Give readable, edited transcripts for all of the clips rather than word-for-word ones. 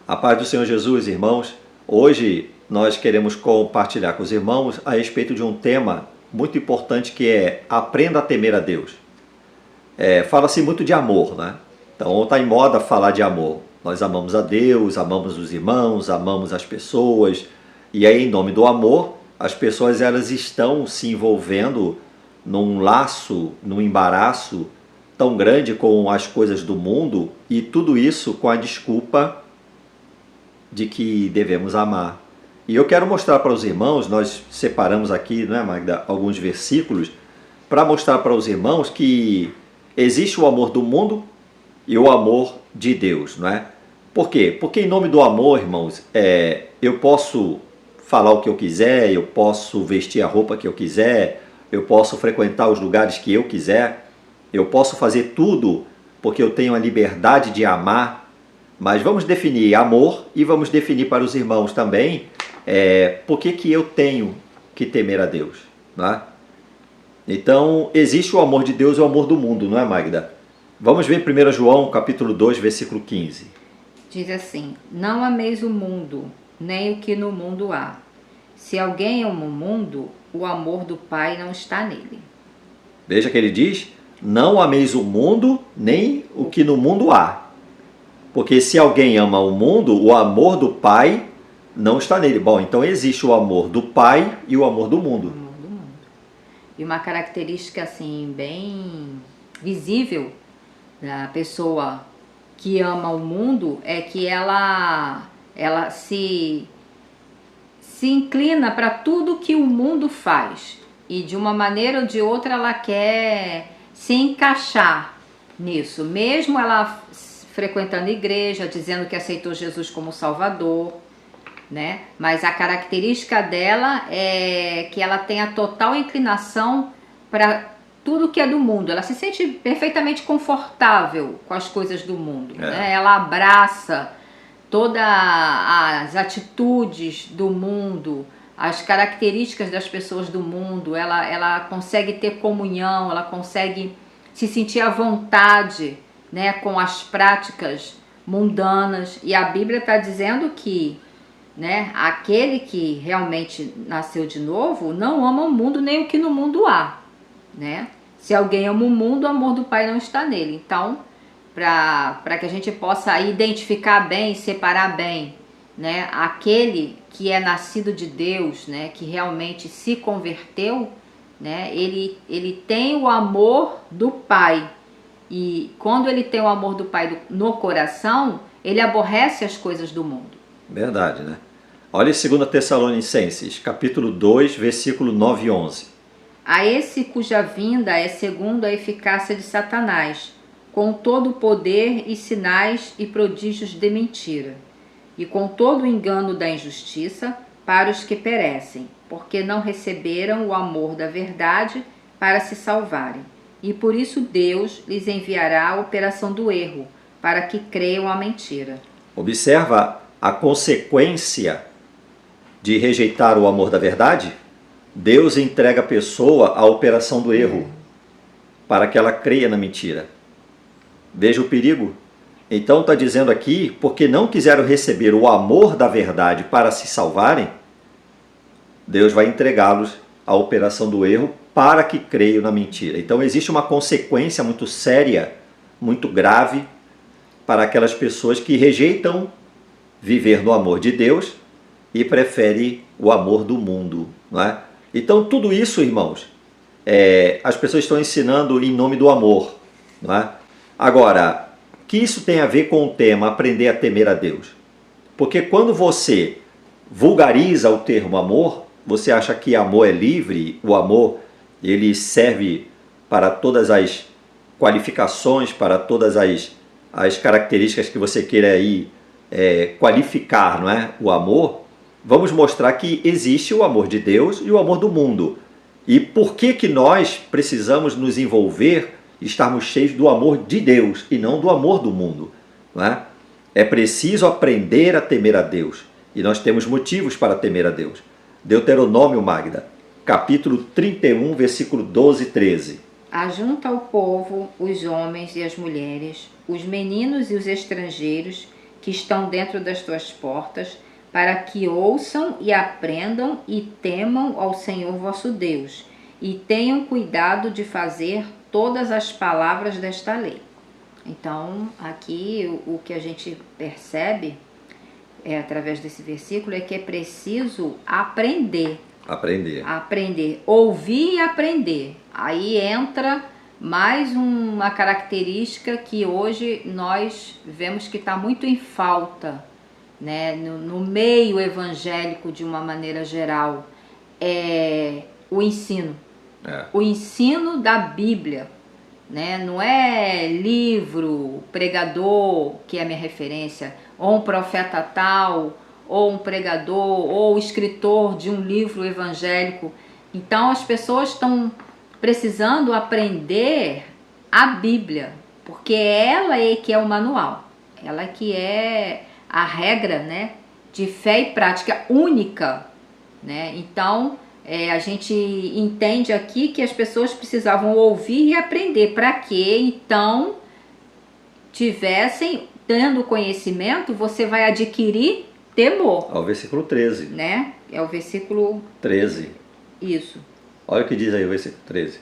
A paz do Senhor Jesus, irmãos. Hoje nós queremos compartilhar com os irmãos a respeito de um tema muito importante que é aprenda a temer a Deus. Fala-se muito de amor, né? Então está em moda falar de amor. Nós amamos a Deus, amamos os irmãos, amamos as pessoas. E aí, em nome do amor, as pessoas elas estão se envolvendo num laço, num embaraço tão grande com as coisas do mundo, e tudo isso com a desculpa de que devemos amar. E eu quero mostrar para os irmãos, nós separamos aqui, não é, Magda, alguns versículos, para mostrar para os irmãos que existe o amor do mundo e o amor de Deus, não é? Por quê? Porque em nome do amor, irmãos, eu posso falar o que eu quiser, eu posso vestir a roupa que eu quiser, eu posso frequentar os lugares que eu quiser, eu posso fazer tudo porque eu tenho a liberdade de amar. Mas vamos definir amor e vamos definir para os irmãos também por que eu tenho que temer a Deus, não é? Então, existe o amor de Deus e o amor do mundo, não é, Magda? Vamos ver 1 João, capítulo 2, versículo 15. Diz assim: não ameis o mundo, nem o que no mundo há. Se alguém ama o mundo, o amor do Pai não está nele. Veja que ele diz: não ameis o mundo, nem o que no mundo há. Porque se alguém ama o mundo, o amor do Pai não está nele. Bom, então existe o amor do Pai e o amor do mundo. O amor do mundo. E uma característica assim bem visível da pessoa que ama o mundo é que ela se inclina para tudo que o mundo faz. E de uma maneira ou de outra ela quer se encaixar nisso. Mesmo ela frequentando a igreja, dizendo que aceitou Jesus como Salvador, né? Mas a característica dela é que ela tem a total inclinação para tudo que é do mundo. Ela se sente perfeitamente confortável com as coisas do mundo, né? Ela abraça todas as atitudes do mundo, as características das pessoas do mundo. Ela consegue ter comunhão, ela consegue se sentir à vontade, né, com as práticas mundanas. E a Bíblia está dizendo que, né, aquele que realmente nasceu de novo não ama o mundo nem o que no mundo há, né? Se alguém ama o mundo, o amor do Pai não está nele. Então, para que a gente possa identificar bem, separar bem, né, aquele que é nascido de Deus, né, que realmente se converteu, né, ele tem o amor do Pai. E quando ele tem o amor do Pai no coração, ele aborrece as coisas do mundo. Verdade, né? Olha em 2 Tessalonicenses, capítulo 2, versículo 9 e 11. A esse cuja vinda é segundo a eficácia de Satanás, com todo o poder e sinais e prodígios de mentira, e com todo o engano da injustiça para os que perecem, porque não receberam o amor da verdade para se salvarem. E por isso Deus lhes enviará a operação do erro, para que creiam a mentira. Observa a consequência de rejeitar o amor da verdade? Deus entrega a pessoa à operação do erro, para que ela creia na mentira. Veja o perigo. Então está dizendo aqui, porque não quiseram receber o amor da verdade para se salvarem, Deus vai entregá-los à operação do erro para que creiam na mentira. Então existe uma consequência muito séria, muito grave, para aquelas pessoas que rejeitam viver no amor de Deus e preferem o amor do mundo, não é? Então tudo isso, irmãos, as pessoas estão ensinando em nome do amor, não é? Agora, o que isso tem a ver com o tema aprender a temer a Deus? Porque quando você vulgariza o termo amor, você acha que amor é livre, o amor ele serve para todas as qualificações, para todas as características que você queira aí qualificar, não é? O amor. Vamos mostrar que existe o amor de Deus e o amor do mundo. E por que nós precisamos nos envolver e estarmos cheios do amor de Deus e não do amor do mundo, não é? É preciso aprender a temer a Deus. E nós temos motivos para temer a Deus. Deuteronômio, Magda, capítulo 31, versículo 12 e 13. Ajunta o povo, os homens e as mulheres, os meninos e os estrangeiros, que estão dentro das tuas portas, para que ouçam e aprendam e temam ao Senhor vosso Deus, e tenham cuidado de fazer todas as palavras desta lei. Então, aqui o que a gente percebe, através desse versículo, é que é preciso aprender. Aprender. Ouvir e aprender. Aí entra mais uma característica que hoje nós vemos que está muito em falta, né? No meio evangélico, de uma maneira geral, é o ensino. O ensino da Bíblia. Né? Não é livro, pregador, que é a minha referência, ou um profeta tal, ou um pregador, ou escritor de um livro evangélico. Então as pessoas estão precisando aprender a Bíblia, porque ela é que é o manual, ela que é a regra, né, de fé e prática única, né? Então a gente entende aqui que as pessoas precisavam ouvir e aprender para que então tivessem, tendo conhecimento, você vai adquirir temor. É o versículo 13. Né? É o versículo 13. Isso. Olha o que diz aí o versículo 13.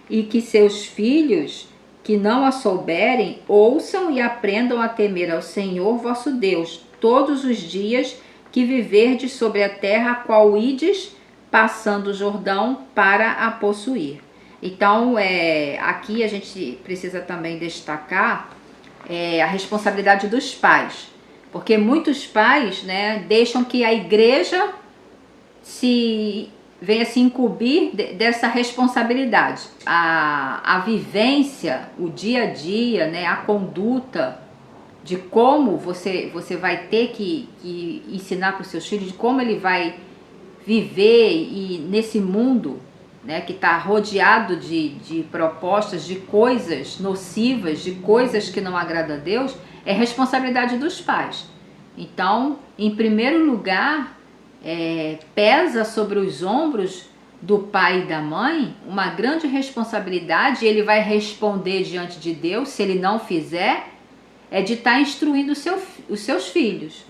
E que seus filhos, que não a souberem, ouçam e aprendam a temer ao Senhor vosso Deus, todos os dias que viverdes sobre a terra, a qual ides, passando o Jordão para a possuir. Então, aqui a gente precisa também destacar a responsabilidade dos pais, porque muitos pais, né, deixam que a igreja venha se incumbir dessa responsabilidade. A vivência, o dia a dia, né, a conduta de como você vai ter que ensinar para os seus filhos, de como ele vai viver e nesse mundo, né, que está rodeado de propostas, de coisas nocivas, de coisas que não agradam a Deus, é responsabilidade dos pais. Então, em primeiro lugar, pesa sobre os ombros do pai e da mãe uma grande responsabilidade, e ele vai responder diante de Deus, se ele não fizer, de estar instruindo os seus filhos.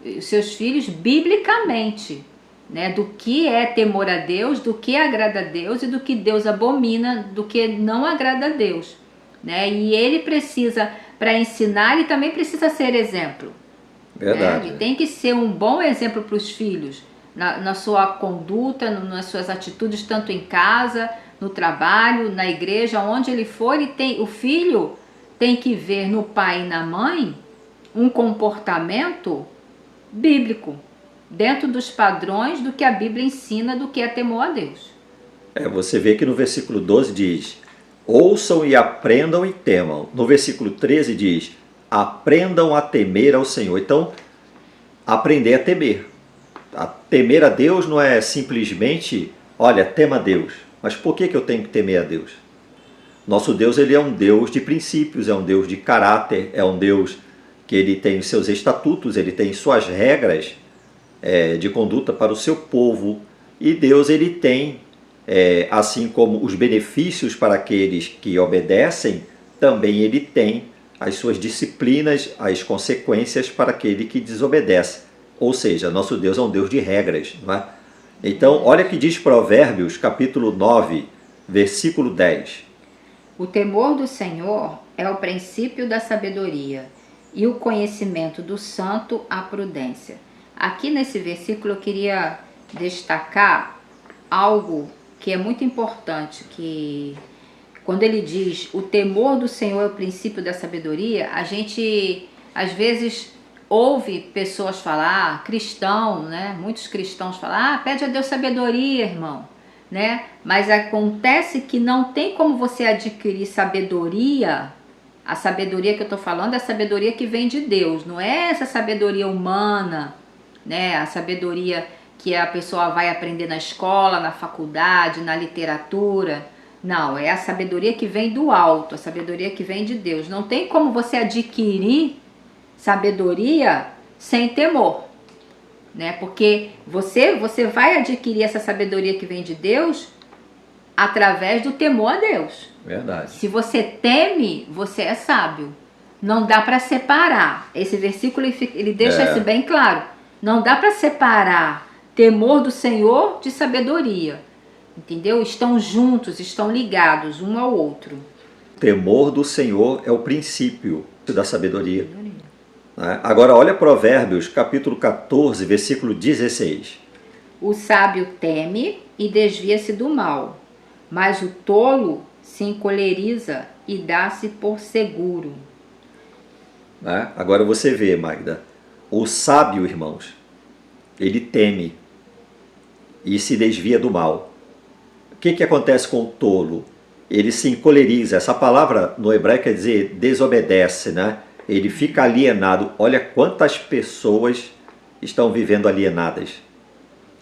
Os seus filhos biblicamente, né, do que é temor a Deus, do que agrada a Deus e do que Deus abomina, do que não agrada a Deus, né? E ele precisa, para ensinar, ele também precisa ser exemplo. Verdade. Ele tem que ser um bom exemplo para os filhos, na sua conduta, nas suas atitudes, tanto em casa, no trabalho, na igreja, onde ele for. O filho tem que ver no pai e na mãe um comportamento bíblico, dentro dos padrões do que a Bíblia ensina, do que é temor a Deus. Você vê que no versículo 12 diz: ouçam e aprendam e temam. No versículo 13 diz: aprendam a temer ao Senhor. Então, aprender a temer. A temer a Deus não é simplesmente, olha, tema a Deus. Mas por que eu tenho que temer a Deus? Nosso Deus, ele é um Deus de princípios, é um Deus de caráter, é um Deus que ele tem os seus estatutos, ele tem suas regras de conduta para o seu povo. E Deus, ele tem, assim como os benefícios para aqueles que obedecem, também ele tem as suas disciplinas, as consequências para aquele que desobedece. Ou seja, nosso Deus é um Deus de regras, não é? Então, olha que diz Provérbios, capítulo 9, versículo 10. O temor do Senhor é o princípio da sabedoria, e o conhecimento do santo a prudência. Aqui nesse versículo eu queria destacar algo que é muito importante, que quando ele diz o temor do Senhor é o princípio da sabedoria, a gente às vezes ouve pessoas falar, cristão, né? Muitos cristãos falam, pede a Deus sabedoria, irmão, né? Mas acontece que não tem como você adquirir sabedoria. A sabedoria que eu estou falando é a sabedoria que vem de Deus, não é essa sabedoria humana, né? A sabedoria que a pessoa vai aprender na escola, na faculdade, na literatura. Não, é a sabedoria que vem do alto, a sabedoria que vem de Deus. Não tem como você adquirir sabedoria sem temor, né? Porque você vai adquirir essa sabedoria que vem de Deus através do temor a Deus. Verdade. Se você teme, você é sábio. não dá para separar. Esse versículo ele deixa isso bem claro. Não dá para separar temor do Senhor de sabedoria. Entendeu? Estão juntos, estão ligados um ao outro. Temor do Senhor é o princípio da sabedoria. Né? Agora olha Provérbios, capítulo 14, versículo 16. O sábio teme e desvia-se do mal, mas o tolo se encoleriza e dá-se por seguro. Né? Agora você vê, Magda, o sábio, irmãos, ele teme e se desvia do mal. O que acontece com o tolo? Ele se encoleriza. Essa palavra no hebraico quer dizer desobedece, né? Ele fica alienado. Olha quantas pessoas estão vivendo alienadas.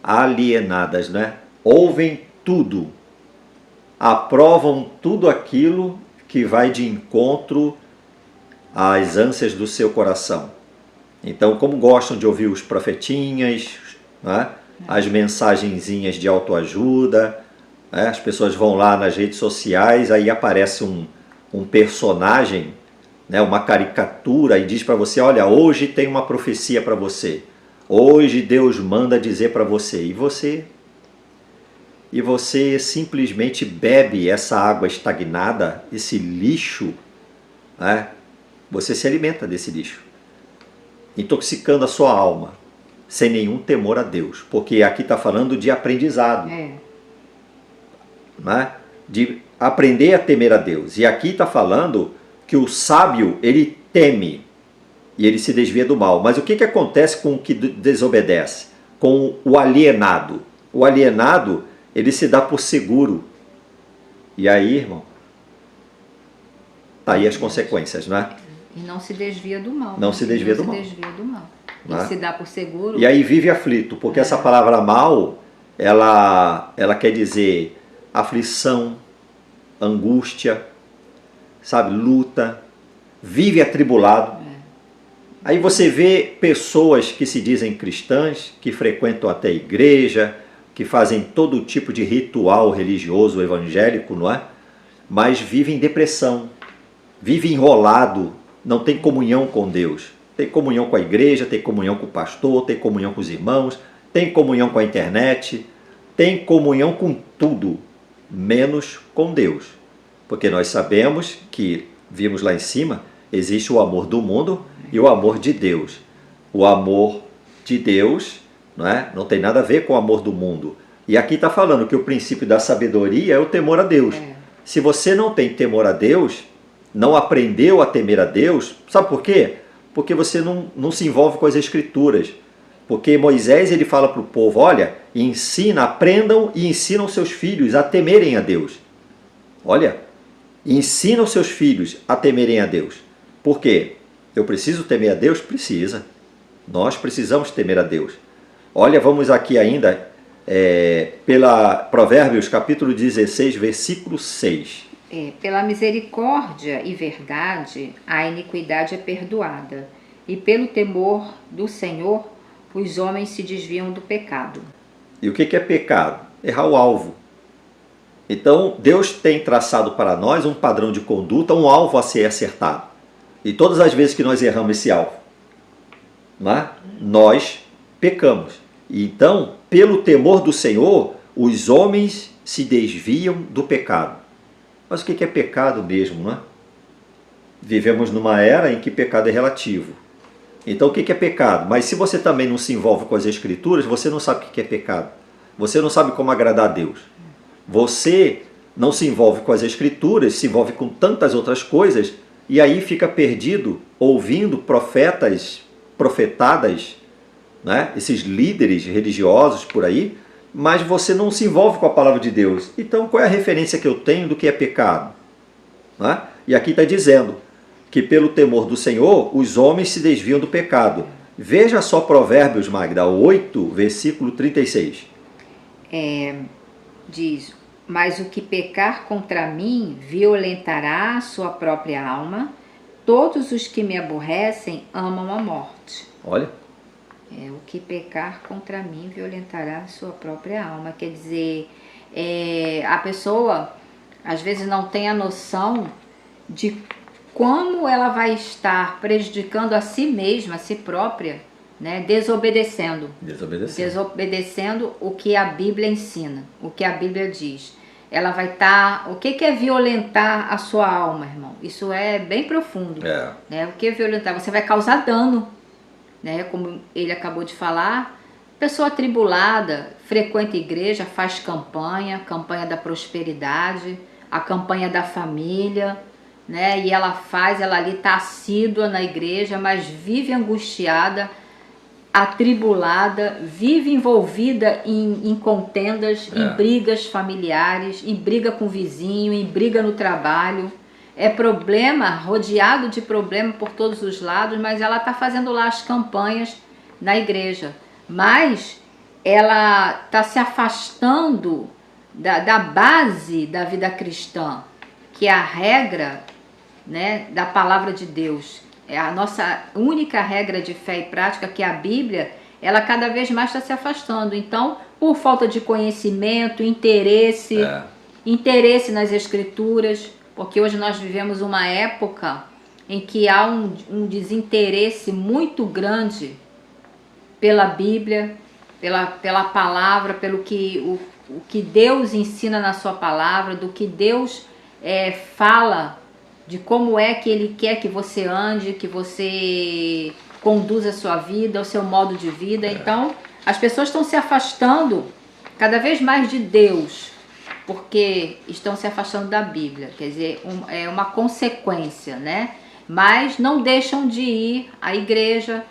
Alienadas, né? Ouvem tudo. Aprovam tudo aquilo que vai de encontro às ânsias do seu coração. Então, como gostam de ouvir os profetinhas, né? As mensagenzinhas de autoajuda, né? As pessoas vão lá nas redes sociais, aí aparece um personagem, né? Uma caricatura, e diz para você, olha, hoje tem uma profecia para você. Hoje Deus manda dizer para você. E você simplesmente bebe essa água estagnada, esse lixo, né? Você se alimenta desse lixo, intoxicando a sua alma, sem nenhum temor a Deus, porque aqui está falando de aprendizado, né? De aprender a temer a Deus. E aqui está falando que o sábio, ele teme e ele se desvia do mal. Mas o que acontece com o que desobedece? Com o alienado. O alienado, ele se dá por seguro. E aí, irmão, tá aí as consequências, não é? E não se desvia do mal. Não se desvia do mal. Ele se dá por seguro. E aí vive aflito, porque essa palavra mal, ela quer dizer aflição, angústia, sabe, luta, vive atribulado. Aí você vê pessoas que se dizem cristãs, que frequentam até a igreja, que fazem todo tipo de ritual religioso evangélico, não é? Mas vivem em depressão, vive enrolado, não tem comunhão com Deus. Tem comunhão com a igreja, tem comunhão com o pastor, tem comunhão com os irmãos, tem comunhão com a internet, tem comunhão com tudo, menos com Deus. Porque nós sabemos que, vimos lá em cima, existe o amor do mundo e o amor de Deus. O amor de Deus, não tem nada a ver com o amor do mundo. E aqui está falando que o princípio da sabedoria é o temor a Deus. Se você não tem temor a Deus, não aprendeu a temer a Deus, sabe por quê? Porque você não se envolve com as Escrituras. Porque Moisés ele fala para o povo, olha, aprendam e ensinam seus filhos a temerem a Deus. Olha, ensina os seus filhos a temerem a Deus. Por quê? Eu preciso temer a Deus? Precisa. Nós precisamos temer a Deus. Olha, vamos aqui ainda, pela Provérbios capítulo 16, versículo 6. Pela misericórdia e verdade, a iniquidade é perdoada, e pelo temor do Senhor, os homens se desviam do pecado. E o que é pecado? Errar o alvo. Então, Deus tem traçado para nós um padrão de conduta, um alvo a ser acertado. E todas as vezes que nós erramos esse alvo, nós pecamos. E então, pelo temor do Senhor, os homens se desviam do pecado. Mas o que é pecado mesmo, não é? Vivemos numa era em que pecado é relativo. Então o que é pecado? Mas se você também não se envolve com as Escrituras, você não sabe o que é pecado. Você não sabe como agradar a Deus. Você não se envolve com as Escrituras, se envolve com tantas outras coisas, e aí fica perdido ouvindo profetadas, esses líderes religiosos por aí, mas você não se envolve com a palavra de Deus. Então, qual é a referência que eu tenho do que é pecado? E aqui está dizendo que pelo temor do Senhor, os homens se desviam do pecado. Veja só Provérbios, Magda, 8, versículo 36. Diz, mas o que pecar contra mim violentará a sua própria alma, todos os que me aborrecem amam a morte. Olha. O que pecar contra mim violentará a sua própria alma. Quer dizer, a pessoa às vezes não tem a noção de como ela vai estar prejudicando a si mesma, a si própria, né? Desobedecendo o que a Bíblia ensina, o que a Bíblia diz. Ela vai estar... O que é violentar a sua alma, irmão? Isso é bem profundo. Né? O que é violentar? Você vai causar dano, né? Como ele acabou de falar. Pessoa atribulada, frequenta a igreja, faz campanha da prosperidade, a campanha da família, né? E ela ali está assídua na igreja, mas vive angustiada, atribulada, vive envolvida em contendas, em brigas familiares, em briga com o vizinho, em briga no trabalho. É problema, rodeado de problema por todos os lados, mas ela está fazendo lá as campanhas na igreja. Mas ela está se afastando da base da vida cristã, que é a regra, né, da palavra de Deus. É a nossa única regra de fé e prática, que é a Bíblia. Ela cada vez mais está se afastando. Então, por falta de conhecimento, interesse nas Escrituras, porque hoje nós vivemos uma época em que há um desinteresse muito grande pela Bíblia, pela palavra, pelo que o que Deus ensina na sua palavra, do que Deus fala, de como é que Ele quer que você ande, que você conduza a sua vida, o seu modo de vida. Então, as pessoas estão se afastando cada vez mais de Deus, porque estão se afastando da Bíblia. Quer dizer, é uma consequência, né? Mas não deixam de ir à igreja.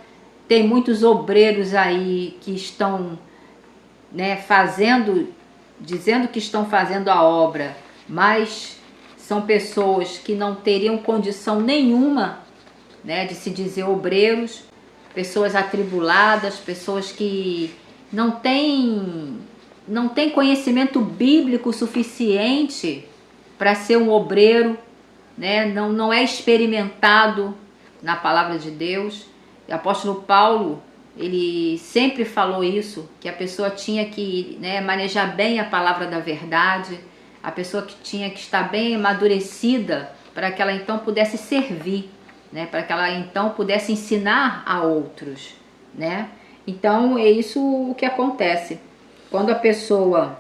Tem muitos obreiros aí que estão, né, dizendo que estão fazendo a obra, mas são pessoas que não teriam condição nenhuma, né, de se dizer obreiros, pessoas atribuladas, pessoas que não têm conhecimento bíblico suficiente para ser um obreiro, né, não é experimentado na palavra de Deus. O apóstolo Paulo, ele sempre falou isso, que a pessoa tinha que, né, manejar bem a palavra da verdade, a pessoa que tinha que estar bem amadurecida para que ela então pudesse servir, né, para que ela então pudesse ensinar a outros, né? Então é isso o que acontece. Quando a pessoa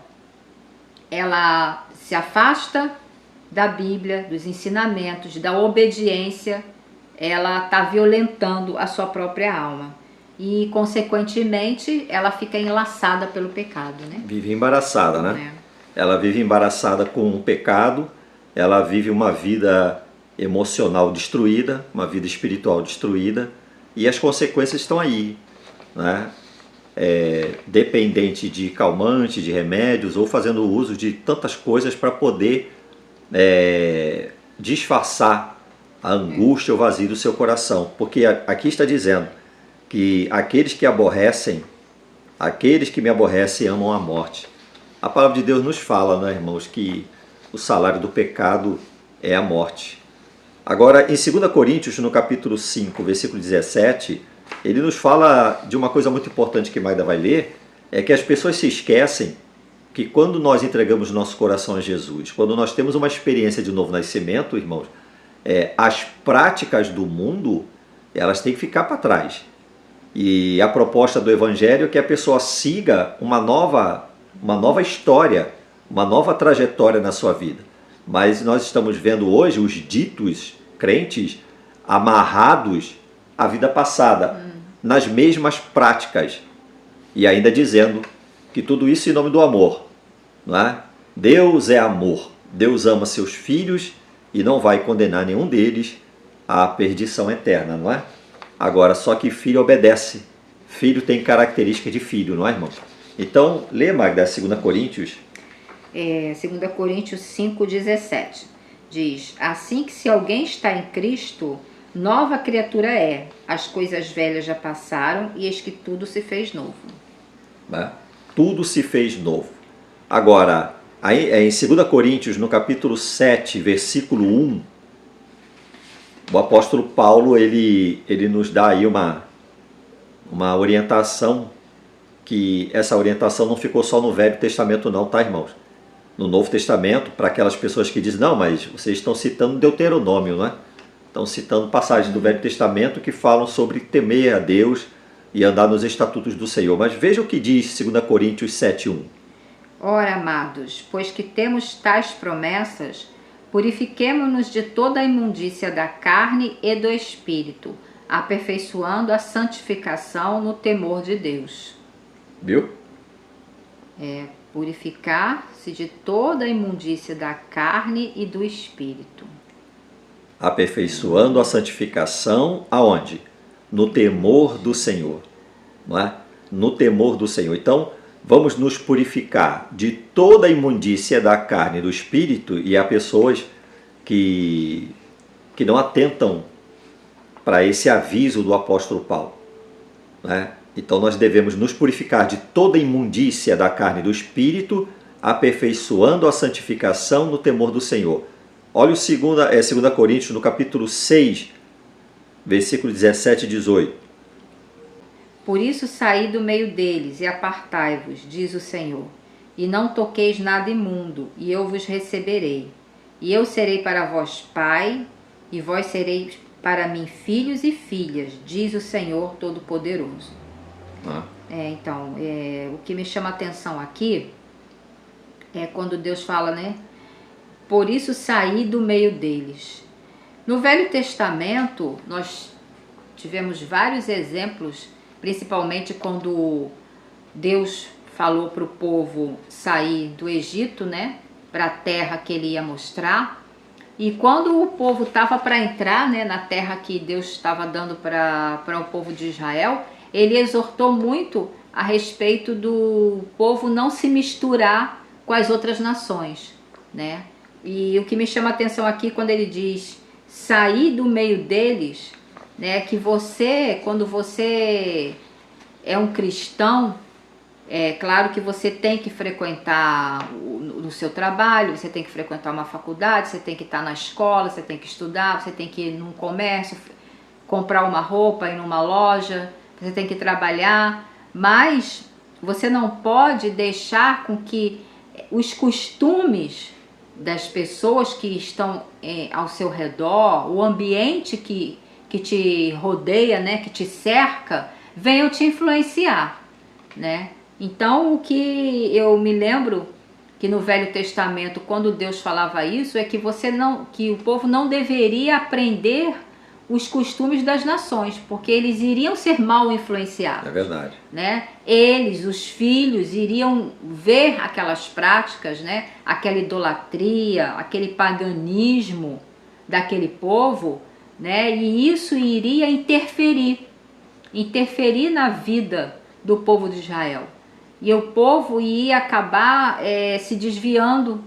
ela se afasta da Bíblia, dos ensinamentos, da obediência, ela está violentando a sua própria alma. E, consequentemente, ela fica enlaçada pelo pecado, né? Vive embaraçada, né? Ela vive embaraçada com o pecado, ela vive uma vida emocional destruída, uma vida espiritual destruída, e as consequências estão aí, né? Dependente de calmante, de remédios, ou fazendo uso de tantas coisas para poder disfarçar a angústia, o vazio do seu coração. Porque aqui está dizendo que aqueles que me aborrecem amam a morte. A palavra de Deus nos fala, né, irmãos, que o salário do pecado é a morte. Agora, em 2 Coríntios, no capítulo 5, versículo 17, ele nos fala de uma coisa muito importante que Magda vai ler, é que as pessoas se esquecem que quando nós entregamos nosso coração a Jesus, quando nós temos uma experiência de novo nascimento, irmãos, as práticas do mundo, elas têm que ficar para trás. E a proposta do Evangelho é que a pessoa siga uma nova história, uma nova trajetória na sua vida. Mas nós estamos vendo hoje os ditos crentes amarrados à vida passada, nas mesmas práticas, e ainda dizendo que tudo isso em nome do amor, não é? Deus é amor, Deus ama seus filhos e não vai condenar nenhum deles à perdição eterna, não é? Agora, só que filho obedece, filho tem características de filho, não é, irmão? Então, lê, Magda, 2 Coríntios. 2 Coríntios 5,17 diz: assim que se alguém está em Cristo, nova criatura é, as coisas velhas já passaram e eis que tudo se fez novo. Tudo se fez novo. Agora, em 2 Coríntios, no capítulo 7, versículo 1, o apóstolo Paulo, ele nos dá aí uma orientação, que essa orientação não ficou só no Velho Testamento não, tá, irmãos? No Novo Testamento, para aquelas pessoas que dizem, não, mas vocês estão citando Deuteronômio, não é? Estão citando passagens do Velho Testamento que falam sobre temer a Deus e andar nos estatutos do Senhor. Mas veja o que diz 2 Coríntios 7:1. Ora, amados, pois que temos tais promessas, purifiquemo-nos de toda a imundícia da carne e do espírito, aperfeiçoando a santificação no temor de Deus. Viu? Purificar-se de toda a imundícia da carne e do espírito. Aperfeiçoando a santificação aonde? No temor do Senhor. Não é? No temor do Senhor. Então, vamos nos purificar de toda a imundícia da carne e do espírito, e há pessoas que não atentam para esse aviso do apóstolo Paulo. Né? Então nós devemos nos purificar de toda a imundícia da carne e do espírito, aperfeiçoando a santificação no temor do Senhor. Olha o 2 Coríntios, no capítulo 6, versículo 17 e 18. Por isso saí do meio deles e apartai-vos, diz o Senhor, e não toqueis nada imundo, e eu vos receberei. E eu serei para vós pai, e vós sereis para mim filhos e filhas, diz o Senhor Todo-Poderoso. Então, o que me chama a atenção aqui é quando Deus fala, né? Por isso saí do meio deles. No Velho Testamento, nós tivemos vários exemplos, principalmente quando Deus falou para o povo sair do Egito, né? Para a terra que ele ia mostrar. E quando o povo estava para entrar, né, na terra que Deus estava dando para o povo de Israel, ele exortou muito a respeito do povo não se misturar com as outras nações, né? E o que me chama a atenção aqui quando ele diz sair do meio deles, né, que você, quando você é um cristão, é claro que você tem que frequentar no seu trabalho, você tem que frequentar uma faculdade, você tem que estar na escola, você tem que estudar, você tem que ir num comércio, comprar uma roupa, ir numa loja, você tem que trabalhar, mas você não pode deixar com que os costumes das pessoas que estão ao seu redor, o ambiente que te rodeia, né, que te cerca, venham te influenciar, né? Então, o que eu me lembro que no Velho Testamento, quando Deus falava isso, é que que o povo não deveria aprender os costumes das nações, porque eles iriam ser mal influenciados. É verdade. Né? Eles, os filhos, iriam ver aquelas práticas, né? Aquela idolatria, aquele paganismo daquele povo, né? E isso iria interferir na vida do povo de Israel. E o povo ia acabar se desviando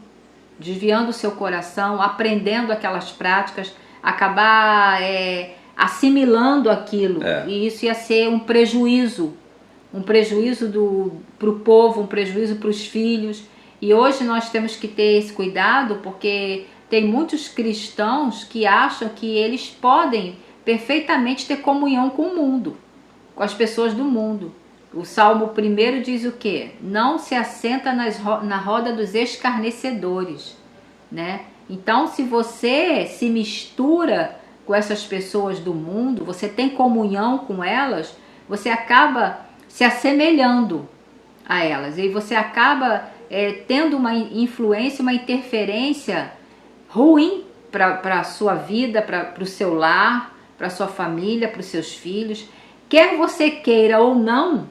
o seu coração, aprendendo aquelas práticas, acabar assimilando aquilo. E isso ia ser um prejuízo para o povo, um prejuízo para os filhos. E hoje nós temos que ter esse cuidado, porque tem muitos cristãos que acham que eles podem perfeitamente ter comunhão com o mundo, com as pessoas do mundo. O Salmo 1 diz o quê? Não se assenta na roda dos escarnecedores, né? Então, se você se mistura com essas pessoas do mundo, você tem comunhão com elas, você acaba se assemelhando a elas. E você acaba tendo uma influência, uma interferência ruim para a sua vida, para o seu lar, para a sua família, para os seus filhos. Quer você queira ou não,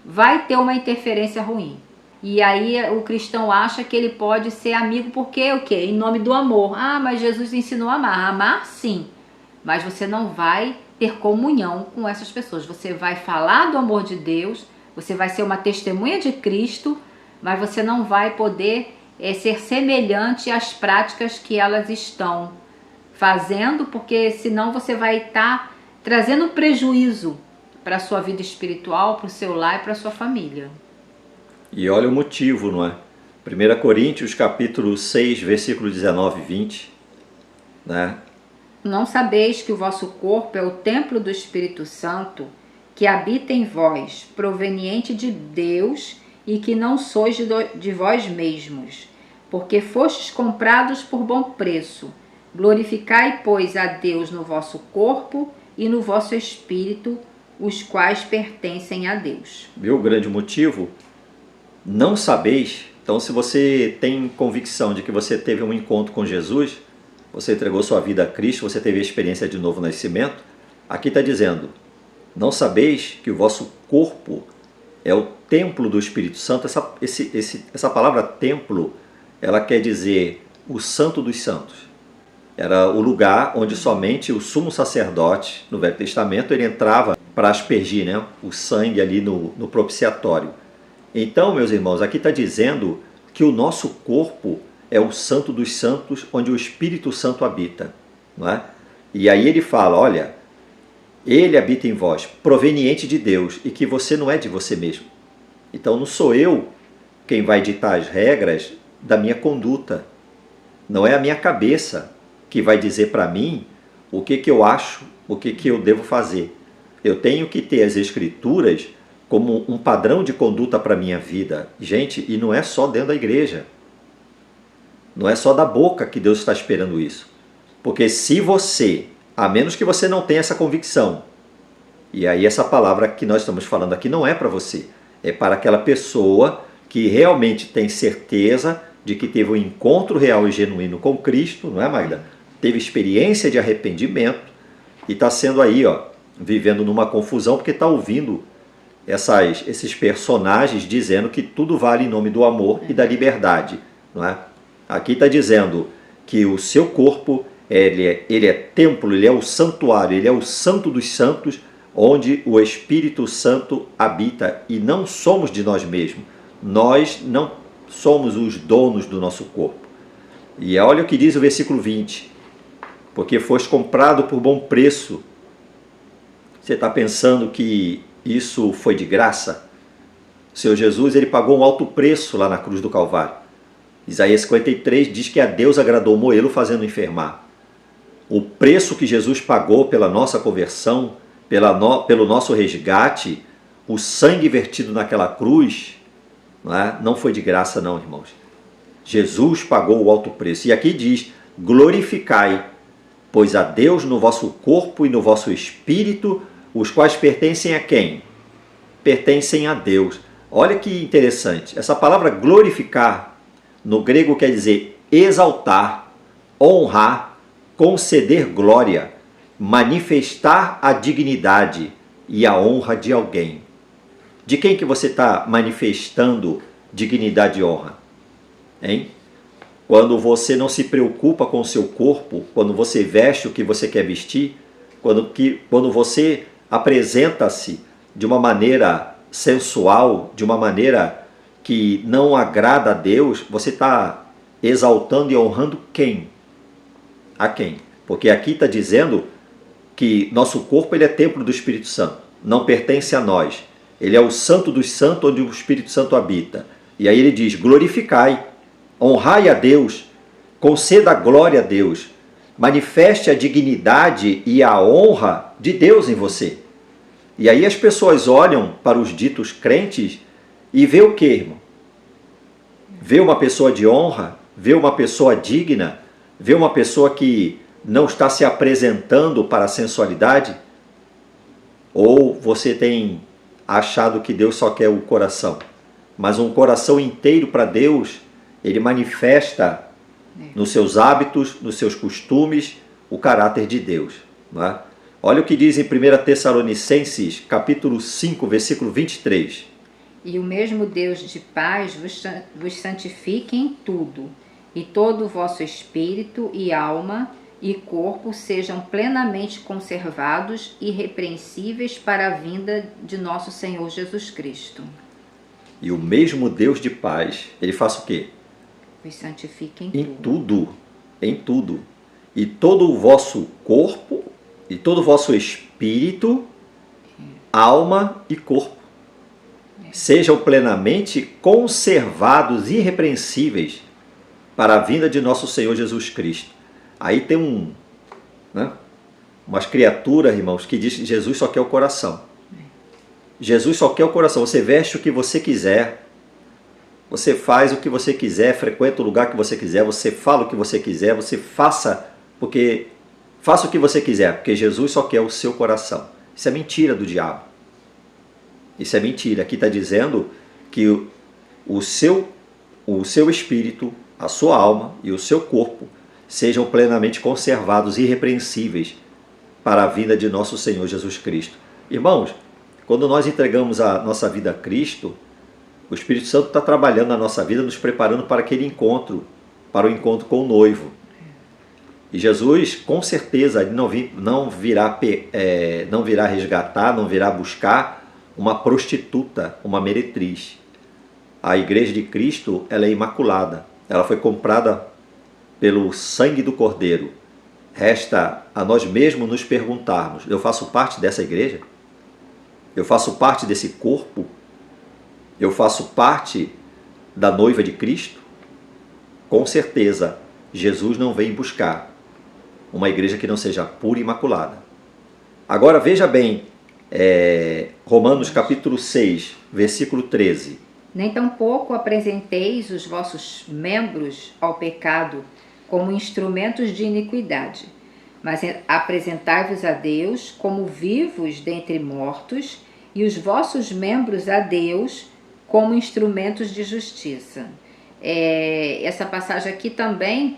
vai ter uma interferência ruim. E aí o cristão acha que ele pode ser amigo porque o quê? Em nome do amor. Ah, mas Jesus ensinou a amar. Amar sim, mas você não vai ter comunhão com essas pessoas. Você vai falar do amor de Deus, você vai ser uma testemunha de Cristo, mas você não vai poder ser semelhante às práticas que elas estão fazendo, porque senão você vai estar trazendo prejuízo para a sua vida espiritual, para o seu lar e para a sua família. E olha o motivo, não é? 1 Coríntios capítulo 6, versículo 19 e 20, né? Não sabeis que o vosso corpo é o templo do Espírito Santo, que habita em vós, proveniente de Deus, e que não sois de vós mesmos, porque fostes comprados por bom preço. Glorificai, pois, a Deus no vosso corpo e no vosso espírito, os quais pertencem a Deus. Viu o grande motivo? Não sabeis. Então, se você tem convicção de que você teve um encontro com Jesus, você entregou sua vida a Cristo, você teve a experiência de novo nascimento, aqui está dizendo, não sabeis que o vosso corpo é o templo do Espírito Santo. Essa palavra templo, ela quer dizer o santo dos santos. Era o lugar onde somente o sumo sacerdote, no Velho Testamento, ele entrava para aspergir, né, o sangue ali no propiciatório. Então, meus irmãos, aqui está dizendo que o nosso corpo é o santo dos santos, onde o Espírito Santo habita. Não é? E aí ele fala, olha, ele habita em vós, proveniente de Deus, e que você não é de você mesmo. Então não sou eu quem vai ditar as regras da minha conduta. Não é a minha cabeça que vai dizer para mim o que eu acho, o que eu devo fazer. Eu tenho que ter as Escrituras como um padrão de conduta para a minha vida. Gente, e não é só dentro da igreja. Não é só da boca que Deus está esperando isso. Porque se você, a menos que você não tenha essa convicção, e aí essa palavra que nós estamos falando aqui não é para você, é para aquela pessoa que realmente tem certeza de que teve um encontro real e genuíno com Cristo, não é, Magda? Teve experiência de arrependimento e está sendo aí, ó, vivendo numa confusão porque está ouvindo esses personagens dizendo que tudo vale em nome do amor e da liberdade, não é? Aqui está dizendo que o seu corpo, ele é templo, ele é o santuário, ele é o santo dos santos, onde o Espírito Santo habita, e não somos de nós mesmos. Nós não somos os donos do nosso corpo. E olha o que diz o versículo 20. Porque foste comprado por bom preço. Você está pensando que isso foi de graça? O Senhor Jesus, ele pagou um alto preço lá na cruz do Calvário. Isaías 53 diz que a Deus agradou moê-lo fazendo enfermar. O preço que Jesus pagou pela nossa conversão, pelo nosso resgate, o sangue vertido naquela cruz, não foi de graça não, irmãos. Jesus pagou o alto preço. E aqui diz, glorificai, pois a Deus no vosso corpo e no vosso espírito, os quais pertencem a quem? Pertencem a Deus. Olha que interessante. Essa palavra glorificar, no grego quer dizer exaltar, honrar, conceder glória, manifestar a dignidade e a honra de alguém. De quem que você está manifestando dignidade e honra? Hein? Quando você não se preocupa com o seu corpo, quando você veste o que você quer vestir, quando você apresenta-se de uma maneira sensual, de uma maneira que não agrada a Deus, você está exaltando e honrando quem? A quem? Porque aqui está dizendo que nosso corpo ele é templo do Espírito Santo, não pertence a nós. Ele é o santo dos santos onde o Espírito Santo habita. E aí ele diz, glorificai, honrai a Deus, conceda glória a Deus, manifeste a dignidade e a honra de Deus em você. E aí as pessoas olham para os ditos crentes e vê o que, irmão? Vê uma pessoa de honra, vê uma pessoa digna, vê uma pessoa que não está se apresentando para a sensualidade? Ou você tem achado que Deus só quer o coração? Mas um coração inteiro para Deus, ele manifesta nos seus hábitos, nos seus costumes, o caráter de Deus. Não é? Olha o que diz em 1 Tessalonicenses, capítulo 5, versículo 23. E o mesmo Deus de paz vos santifique em tudo, e todo o vosso espírito e alma e corpo sejam plenamente conservados e irrepreensíveis para a vinda de nosso Senhor Jesus Cristo. E o mesmo Deus de paz, ele faz o quê? Vos santifique em tudo. Em tudo. E todo o vosso corpo, e todo o vosso espírito, alma e corpo sejam plenamente conservados e irrepreensíveis para a vinda de nosso Senhor Jesus Cristo. Aí tem umas criaturas, irmãos, que dizem que Jesus só quer o coração. Jesus só quer o coração. Você veste o que você quiser, você faz o que você quiser, frequenta o lugar que você quiser, você fala o que você quiser, você faça porque faça o que você quiser, porque Jesus só quer o seu coração. Isso é mentira do diabo. Isso é mentira. Aqui está dizendo que o seu espírito, a sua alma e o seu corpo sejam plenamente conservados e irrepreensíveis para a vinda de nosso Senhor Jesus Cristo. Irmãos, quando nós entregamos a nossa vida a Cristo, o Espírito Santo está trabalhando na nossa vida, nos preparando para aquele encontro, para o encontro com o noivo. E Jesus, com certeza, não virá resgatar, não virá buscar uma prostituta, uma meretriz. A igreja de Cristo, ela é imaculada. Ela foi comprada pelo sangue do Cordeiro. Resta a nós mesmos nos perguntarmos: eu faço parte dessa igreja? Eu faço parte desse corpo? Eu faço parte da noiva de Cristo? Com certeza, Jesus não vem buscar uma igreja que não seja pura e imaculada. Agora veja bem, Romanos capítulo 6, versículo 13. Nem tampouco apresenteis os vossos membros ao pecado como instrumentos de iniquidade, mas apresentai-vos a Deus como vivos dentre mortos, e os vossos membros a Deus como instrumentos de justiça. Essa passagem aqui também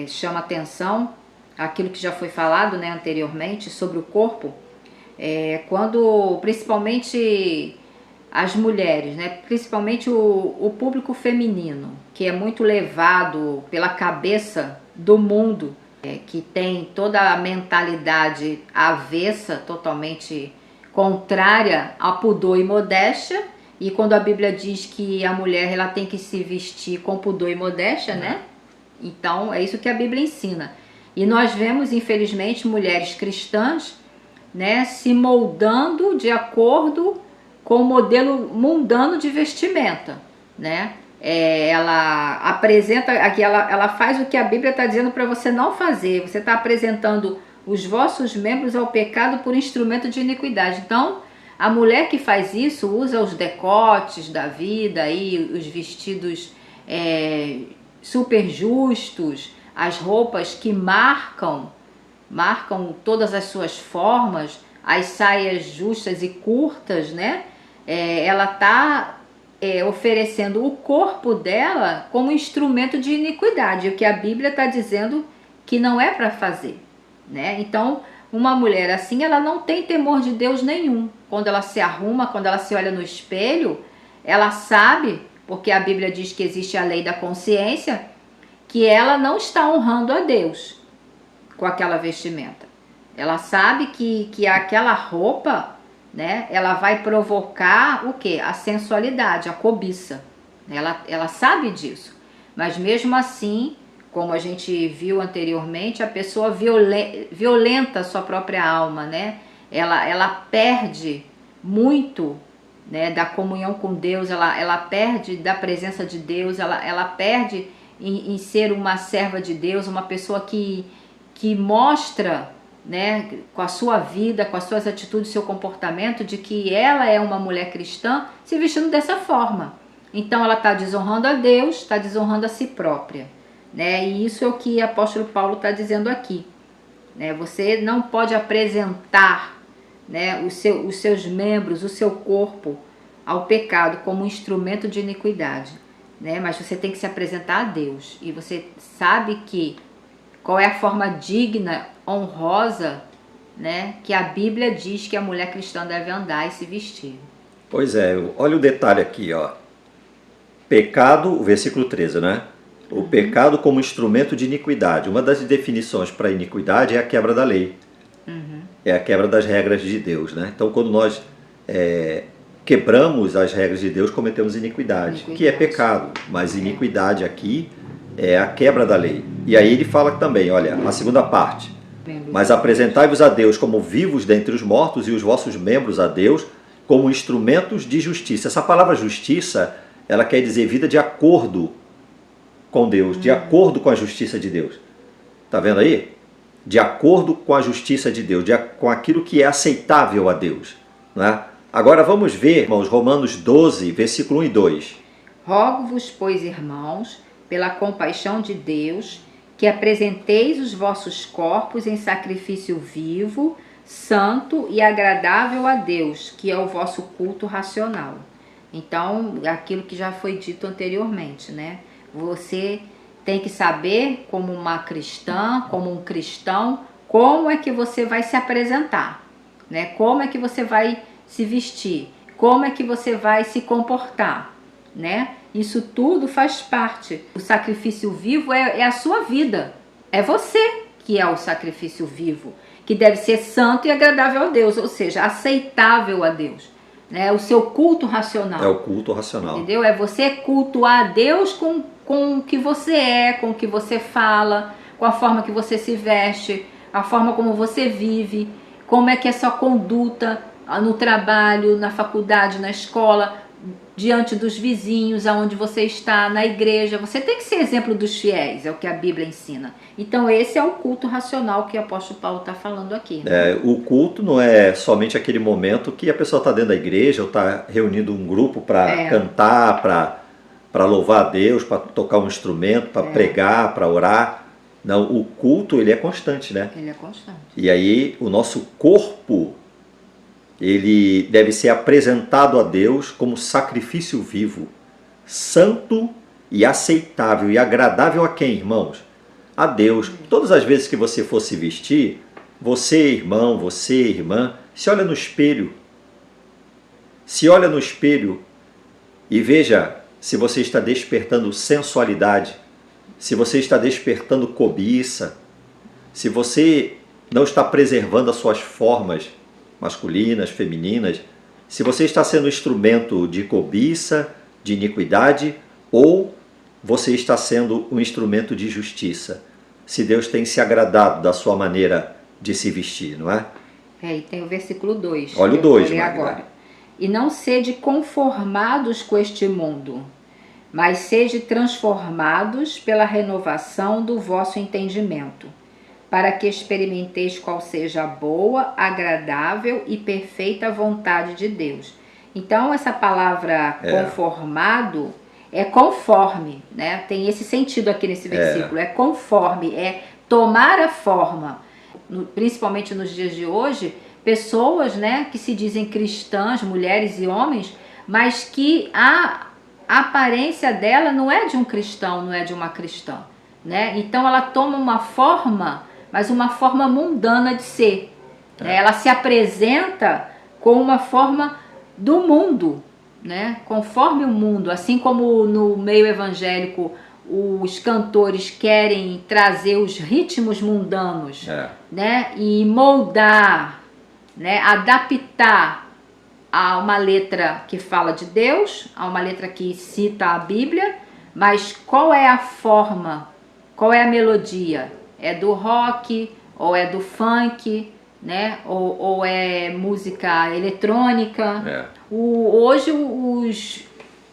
chama atenção aquilo que já foi falado, né, anteriormente sobre o corpo, quando principalmente as mulheres, né, principalmente o público feminino, que é muito levado pela cabeça do mundo, que tem toda a mentalidade avessa, totalmente contrária a pudor e modéstia. E quando a Bíblia diz que a mulher ela tem que se vestir com pudor e modéstia, né? Então é isso que a Bíblia ensina. E nós vemos, infelizmente, mulheres cristãs, né, se moldando de acordo com o modelo mundano de vestimenta, né? Ela apresenta aqui, ela faz o que a Bíblia está dizendo para você não fazer. Você está apresentando os vossos membros ao pecado por instrumento de iniquidade. Então, a mulher que faz isso usa os decotes da vida, aí, os vestidos super justos, as roupas que marcam todas as suas formas, as saias justas e curtas, né? Ela está oferecendo o corpo dela como instrumento de iniquidade, o que a Bíblia está dizendo que não é para fazer, né? Então, uma mulher assim, ela não tem temor de Deus nenhum. Quando ela se arruma, quando ela se olha no espelho, ela sabe, porque a Bíblia diz que existe a lei da consciência, que ela não está honrando a Deus com aquela vestimenta. Ela sabe que aquela roupa, né, ela vai provocar o quê? A sensualidade, a cobiça. Ela sabe disso. Mas mesmo assim, como a gente viu anteriormente, a pessoa violenta a sua própria alma, né? Ela perde muito, né, da comunhão com Deus, ela perde da presença de Deus, ela perde em ser uma serva de Deus, uma pessoa que mostra, né, com a sua vida, com as suas atitudes, seu comportamento, de que ela é uma mulher cristã, se vestindo dessa forma. Então ela está desonrando a Deus, está desonrando a si própria, né? E isso é o que o apóstolo Paulo está dizendo aqui, né? Você não pode apresentar, né, os seus membros, o seu corpo ao pecado como um instrumento de iniquidade, né? Mas você tem que se apresentar a Deus, e você sabe qual é a forma digna, honrosa, né, que a Bíblia diz que a mulher cristã deve andar e se vestir. Pois é, olha o detalhe aqui, ó. Pecado, o versículo 13, né? O pecado como instrumento de iniquidade. Uma das definições para iniquidade é a quebra da lei. É a quebra das regras de Deus, né? Então, quando nós quebramos as regras de Deus, cometemos iniquidade, que é pecado. Mas iniquidade aqui é a quebra da lei. E aí ele fala também, olha, a segunda parte. Mas apresentai-vos a Deus como vivos dentre os mortos, e os vossos membros a Deus como instrumentos de justiça. Essa palavra justiça, ela quer dizer vida de acordo com Deus, de acordo com a justiça de Deus. Tá vendo aí? De acordo com a justiça de Deus, com aquilo que é aceitável a Deus, né? Agora vamos ver, irmãos, Romanos 12, versículo 1 e 2. Rogo-vos, pois, irmãos, pela compaixão de Deus, que apresenteis os vossos corpos em sacrifício vivo, santo e agradável a Deus, que é o vosso culto racional. Então, aquilo que já foi dito anteriormente, né? Você tem que saber, como uma cristã, como um cristão, como é que você vai se apresentar, né? Como é que você vai se vestir, como é que você vai se comportar, né? Isso tudo faz parte. O sacrifício vivo é a sua vida. É você que é o sacrifício vivo, que deve ser santo e agradável a Deus, ou seja, aceitável a Deus. Né? O seu culto racional. É o culto racional. Entendeu? É você cultuar a Deus com o que você é, com o que você fala, com a forma que você se veste, a forma como você vive, como é que é sua conduta no trabalho, na faculdade, na escola, diante dos vizinhos, aonde você está, na igreja. Você tem que ser exemplo dos fiéis, é o que a Bíblia ensina. Então esse é o culto racional que o apóstolo Paulo está falando aqui. Né? O culto não é somente aquele momento que a pessoa está dentro da igreja ou está reunindo um grupo para cantar, para louvar a Deus, para tocar um instrumento, para pregar, para orar. Não, o culto ele é constante, né? Ele é constante. E aí o nosso corpo ele deve ser apresentado a Deus como sacrifício vivo, santo e aceitável e agradável a quem, irmãos? A Deus. Todas as vezes que você for se vestir, você, irmão, você, irmã, se olha no espelho. Se olha no espelho e veja se você está despertando sensualidade, se você está despertando cobiça, se você não está preservando as suas formas masculinas, femininas, se você está sendo instrumento de cobiça, de iniquidade, ou você está sendo um instrumento de justiça. Se Deus tem se agradado da sua maneira de se vestir, não é? E tem o versículo 2. Olha o 2, agora. E não sede conformados com este mundo, mas sede transformados pela renovação do vosso entendimento, para que experimenteis qual seja a boa, agradável e perfeita vontade de Deus. Então, essa palavra conformado é conforme, né? Tem esse sentido aqui nesse versículo. É conforme, é tomar a forma. Principalmente nos dias de hoje, pessoas, né, que se dizem cristãs, mulheres e homens, mas que a aparência dela não é de um cristão, não é de uma cristã, né? Então, ela toma uma forma, mas uma forma mundana de ser. Né? Ela se apresenta com uma forma do mundo, né? Conforme o mundo, assim como no meio evangélico os cantores querem trazer os ritmos mundanos, né? E moldar, né? Adaptar a uma letra que fala de Deus, a uma letra que cita a Bíblia, mas qual é a forma, qual é a melodia? É do rock, ou é do funk, né? Ou é música eletrônica. Hoje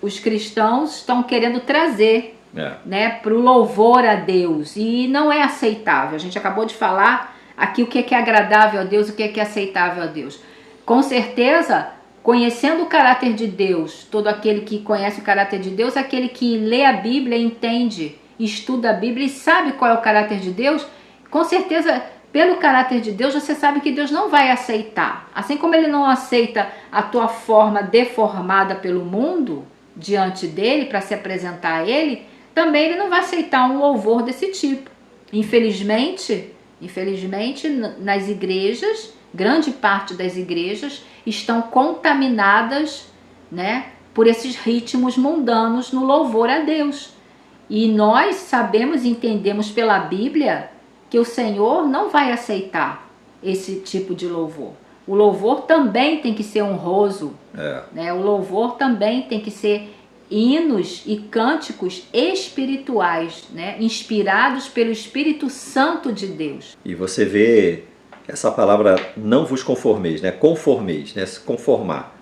os cristãos estão querendo trazer né, para o louvor a Deus, e não é aceitável. A gente acabou de falar aqui o que é agradável a Deus, o que é aceitável a Deus. Com certeza, conhecendo o caráter de Deus, todo aquele que conhece o caráter de Deus, aquele que lê a Bíblia, entende, estuda a Bíblia e sabe qual é o caráter de Deus, com certeza, pelo caráter de Deus, você sabe que Deus não vai aceitar. Assim como Ele não aceita a tua forma deformada pelo mundo diante dele, para se apresentar a Ele, também Ele não vai aceitar um louvor desse tipo. Infelizmente, nas igrejas, grande parte das igrejas estão contaminadas, né, por esses ritmos mundanos no louvor a Deus. E nós sabemos e entendemos pela Bíblia que o Senhor não vai aceitar esse tipo de louvor. O louvor também tem que ser honroso, né? O louvor também tem que ser hinos e cânticos espirituais, né? Inspirados pelo Espírito Santo de Deus. E você vê essa palavra não vos conformeis, né? Conformeis, né? Se conformar.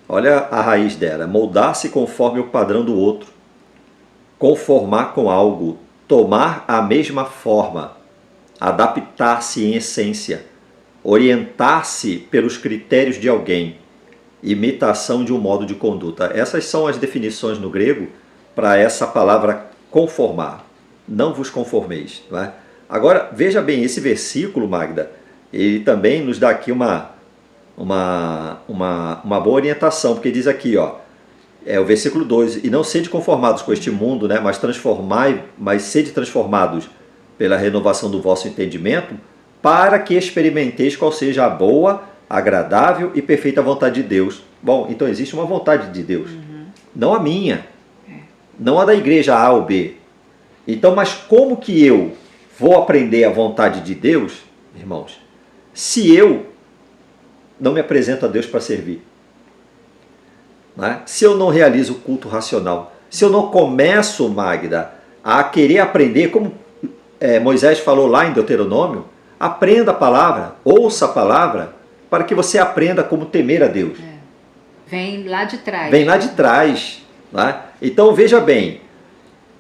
Olha a raiz dela, moldar-se conforme o padrão do outro, conformar com algo, tomar a mesma forma, adaptar-se em essência, orientar-se pelos critérios de alguém, imitação de um modo de conduta. Essas são as definições no grego para essa palavra conformar. não vos conformeis. Não é? Agora, veja bem, esse versículo, Magda, ele também nos dá aqui uma boa orientação, porque diz aqui, ó, o versículo 2, e não sede conformados com este mundo, né, mas sede transformados pela renovação do vosso entendimento, para que experimenteis qual seja a boa, agradável e perfeita vontade de Deus. Bom, então existe uma vontade de Deus, não a minha, não a da igreja A ou B. Então, mas como que eu vou aprender a vontade de Deus, irmãos, se eu não me apresento a Deus para servir? Né? Se eu não realizo o culto racional, se eu não começo, Magda, a querer aprender, como Moisés falou lá em Deuteronômio, aprenda a palavra, ouça a palavra, para que você aprenda como temer a Deus. Vem lá de trás. Vem lá de trás. Né? Então veja bem,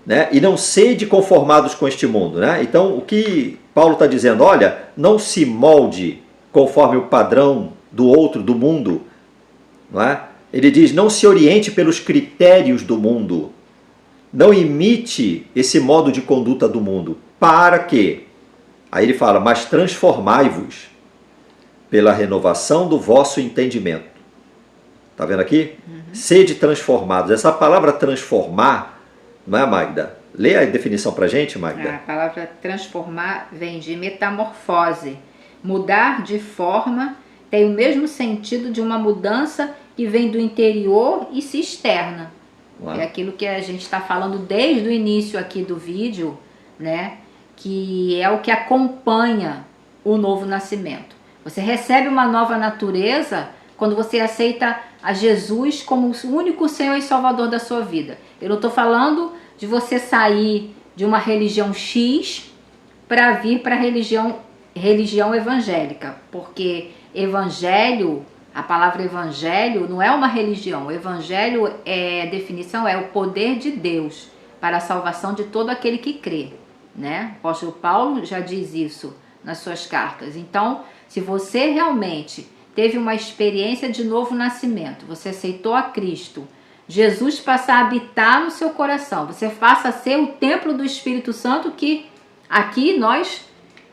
né? E não sede conformados com este mundo. Né? Então o que Paulo está dizendo, olha, não se molde conforme o padrão do outro, do mundo. Não é? Ele diz, não se oriente pelos critérios do mundo. Não imite esse modo de conduta do mundo. Para quê? Aí ele fala, mas transformai-vos pela renovação do vosso entendimento. Está vendo aqui? Sede transformados. Essa palavra transformar, não é, Magda? Lê a definição para a gente, Magda. A palavra transformar vem de metamorfose. Mudar de forma tem o mesmo sentido de uma mudança que vem do interior e se externa. É aquilo que a gente está falando desde o início aqui do vídeo, né? Que é o que acompanha o novo nascimento. Você recebe uma nova natureza quando você aceita a Jesus como o único Senhor e Salvador da sua vida. Eu não estou falando de você sair de uma religião X para vir para a religião evangélica, porque evangelho, a palavra evangelho não é uma religião. O evangelho, a definição é o poder de Deus para a salvação de todo aquele que crê, né? O apóstolo Paulo já diz isso nas suas cartas. Então, se você realmente teve uma experiência de novo nascimento, você aceitou a Cristo, Jesus passa a habitar no seu coração, você passa a ser o templo do Espírito Santo, que aqui nós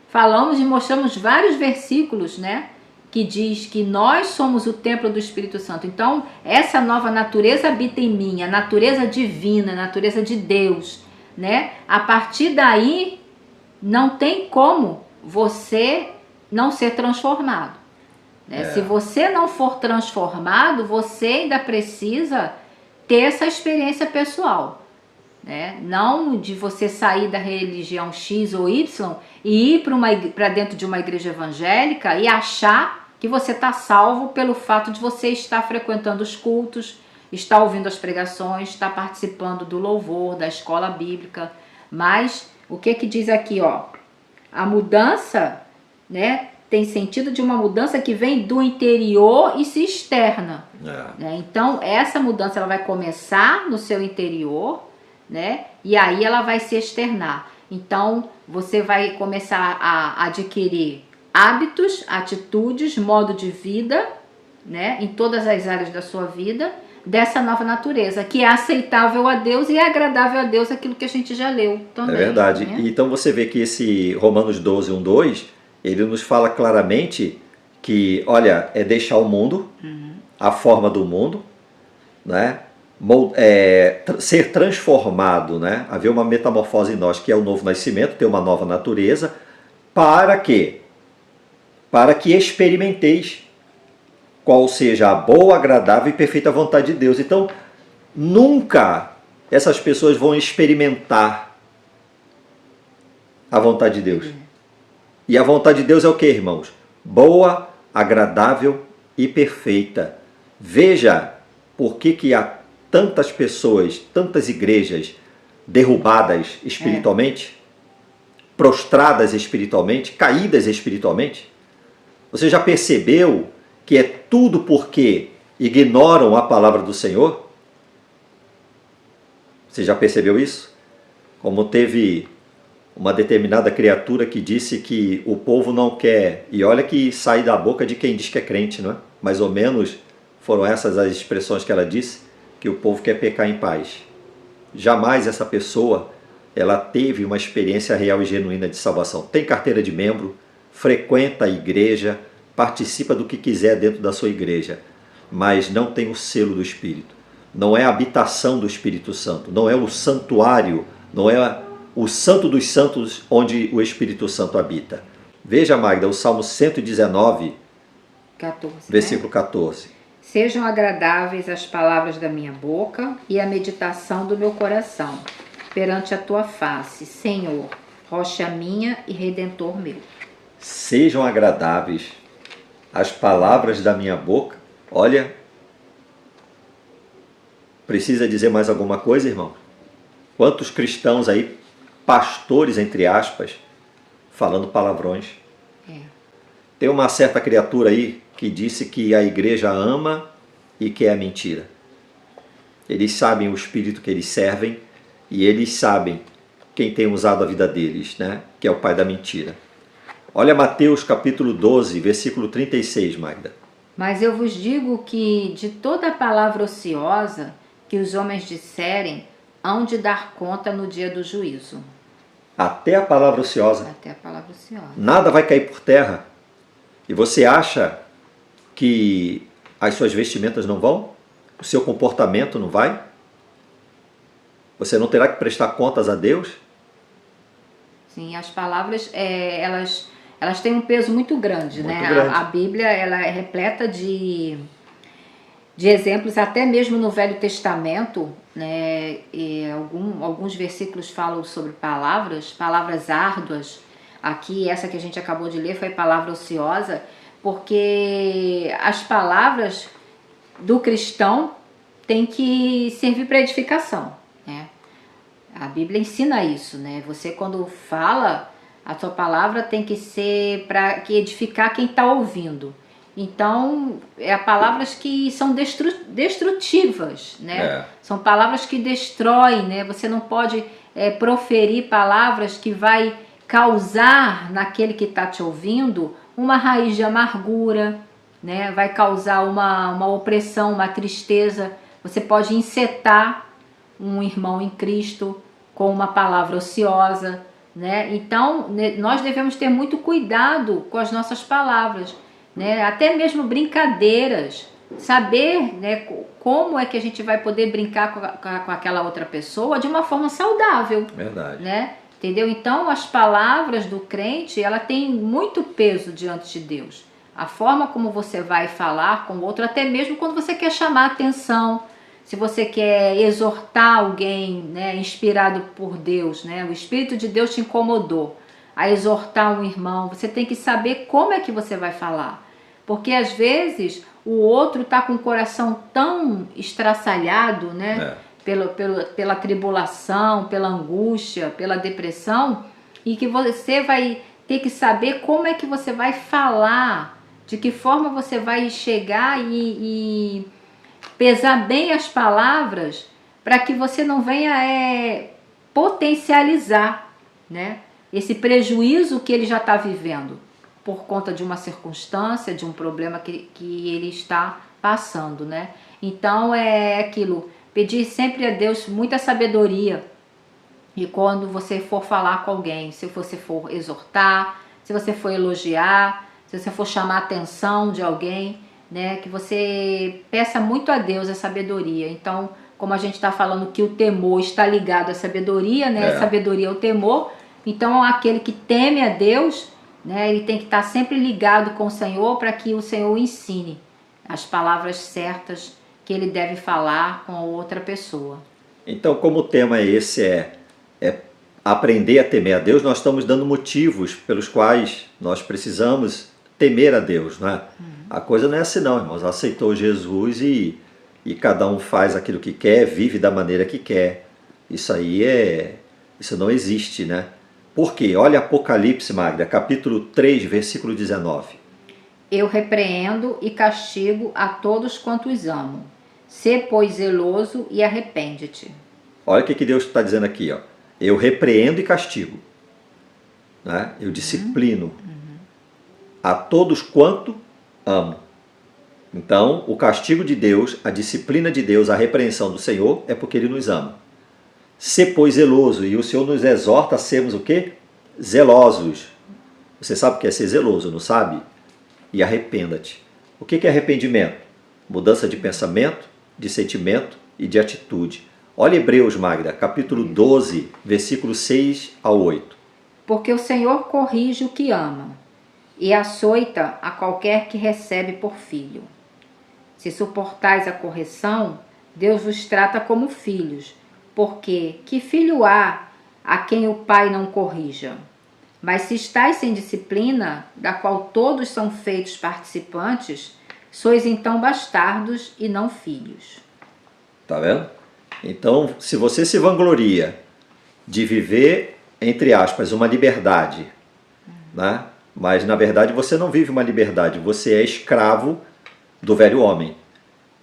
falamos e mostramos vários versículos, né? Que diz que nós somos o templo do Espírito Santo. Então, essa nova natureza habita em mim, a natureza divina, a natureza de Deus, né? A partir daí, não tem como você não ser transformado. Né? Se você não for transformado, você ainda precisa ter essa experiência pessoal. Né? Não de você sair da religião X ou Y e ir para dentro de uma igreja evangélica e achar que você está salvo pelo fato de você estar frequentando os cultos, estar ouvindo as pregações, estar participando do louvor, da escola bíblica. Mas o que diz aqui, ó? A mudança, né, tem sentido de uma mudança que vem do interior e se externa. Né? Então, essa mudança ela vai começar no seu interior, né, e aí ela vai se externar. Então, você vai começar a adquirir hábitos, atitudes, modo de vida, né, em todas as áreas da sua vida, dessa nova natureza, que é aceitável a Deus e é agradável a Deus, aquilo que a gente já leu também. É verdade. Né? Então você vê que esse Romanos 12, 1, 2, ele nos fala claramente que, olha, é deixar o mundo, a forma do mundo, né? Ser transformado, né? Haver uma metamorfose em nós, que é o novo nascimento, ter uma nova natureza. Para quê? Para que experimenteis qual seja a boa, agradável e perfeita vontade de Deus. Então, nunca essas pessoas vão experimentar a vontade de Deus. E a vontade de Deus é o que, irmãos? Boa, agradável e perfeita. Veja por que há tantas pessoas, tantas igrejas derrubadas espiritualmente, prostradas espiritualmente, caídas espiritualmente. Você já percebeu que é tudo porque ignoram a palavra do Senhor? Você já percebeu isso? Como teve uma determinada criatura que disse que o povo não quer, e olha que sai da boca de quem diz que é crente, não é? Mais ou menos foram essas as expressões que ela disse, que o povo quer pecar em paz. Jamais essa pessoa ela teve uma experiência real e genuína de salvação. Tem carteira de membro, frequenta a igreja, participa do que quiser dentro da sua igreja, mas não tem o selo do Espírito. Não é a habitação do Espírito Santo, não é o santuário, não é o santo dos santos onde o Espírito Santo habita. Veja, Magda, o Salmo 119, 14, versículo 14. Sejam agradáveis as palavras da minha boca e a meditação do meu coração perante a tua face, Senhor, rocha minha e redentor meu. Sejam agradáveis as palavras da minha boca. Olha, precisa dizer mais alguma coisa, irmão? Quantos cristãos aí, pastores entre aspas, falando palavrões? Tem uma certa criatura aí que disse que a igreja ama e que é mentira. Eles sabem o espírito que eles servem e eles sabem quem tem usado a vida deles, né? Que é o pai da mentira. Olha Mateus capítulo 12, versículo 36, Magda. Mas eu vos digo que de toda palavra ociosa que os homens disserem, hão de dar conta no dia do juízo. Até a palavra ociosa. Até a palavra ociosa. Nada vai cair por terra. E você acha que as suas vestimentas não vão? O seu comportamento não vai? Você não terá que prestar contas a Deus? Sim, as palavras, elas têm um peso muito grande, Muito né? grande. A Bíblia, ela é repleta de exemplos, até mesmo no Velho Testamento, né? E alguns versículos falam sobre palavras árduas. Aqui, essa que a gente acabou de ler foi palavra ociosa, porque as palavras do cristão têm que servir para edificação, né? A Bíblia ensina isso, né? Você, quando fala, a sua palavra tem que ser para que edificar quem está ouvindo. Então, palavras que são destrutivas, né? São palavras que destroem, né? Você não pode proferir palavras que vai causar naquele que está te ouvindo uma raiz de amargura, né? Vai causar uma opressão, uma tristeza. Você pode encetar um irmão em Cristo com uma palavra ociosa, né? Então, nós devemos ter muito cuidado com as nossas palavras, né? Até mesmo brincadeiras, saber, né, como é que a gente vai poder brincar com aquela outra pessoa de uma forma saudável. Verdade. Né? Entendeu? Então, as palavras do crente, ela tem muito peso diante de Deus. A forma como você vai falar com o outro, até mesmo quando você quer chamar atenção, se você quer exortar alguém, né, inspirado por Deus, né, o Espírito de Deus te incomodou a exortar um irmão, você tem que saber como é que você vai falar. Porque às vezes o outro está com o coração tão estraçalhado, né? Pela tribulação, pela angústia, pela depressão, e que você vai ter que saber como é que você vai falar, de que forma você vai chegar e pesar bem as palavras para que você não venha potencializar, né, esse prejuízo que ele já está vivendo por conta de uma circunstância, de um problema que ele está passando, né? Então é aquilo, pedir sempre a Deus muita sabedoria. E quando você for falar com alguém, se você for exortar, se você for elogiar, se você for chamar a atenção de alguém, né, que você peça muito a Deus a sabedoria. Então, como a gente está falando que o temor está ligado à sabedoria, né? A sabedoria é o temor. Então, aquele que teme a Deus, né, ele tem que estar sempre ligado com o Senhor para que o Senhor ensine as palavras certas que ele deve falar com outra pessoa. Então, como o tema esse aprender a temer a Deus, nós estamos dando motivos pelos quais nós precisamos temer a Deus, não é? A coisa não é assim não, irmãos. Aceitou Jesus e cada um faz aquilo que quer, vive da maneira que quer. Isso não existe, né? Por quê? Olha Apocalipse, Magda, capítulo 3, versículo 19. Eu repreendo e castigo a todos quantos amo. Sê, pois, zeloso e arrepende-te. Olha o que Deus está dizendo aqui, ó. Eu repreendo e castigo, né? Eu disciplino a todos quanto amo. Então, o castigo de Deus, a disciplina de Deus, a repreensão do Senhor é porque Ele nos ama. Sê, pois, zeloso. E o Senhor nos exorta a sermos o quê? Zelosos. Você sabe o que é ser zeloso, não sabe? E arrependa-te. O que é arrependimento? Mudança de pensamento, de sentimento e de atitude. Olha Hebreus, Magda, capítulo 12, versículos 6 ao 8. Porque o Senhor corrige o que ama e açoita a qualquer que recebe por filho. Se suportais a correção, Deus vos trata como filhos, porque que filho há a quem o pai não corrija? Mas se estáis sem disciplina, da qual todos são feitos participantes, sois então bastardos e não filhos. Tá vendo? Então, se você se vangloria de viver, entre aspas, uma liberdade, né? Mas na verdade você não vive uma liberdade, você é escravo do velho homem.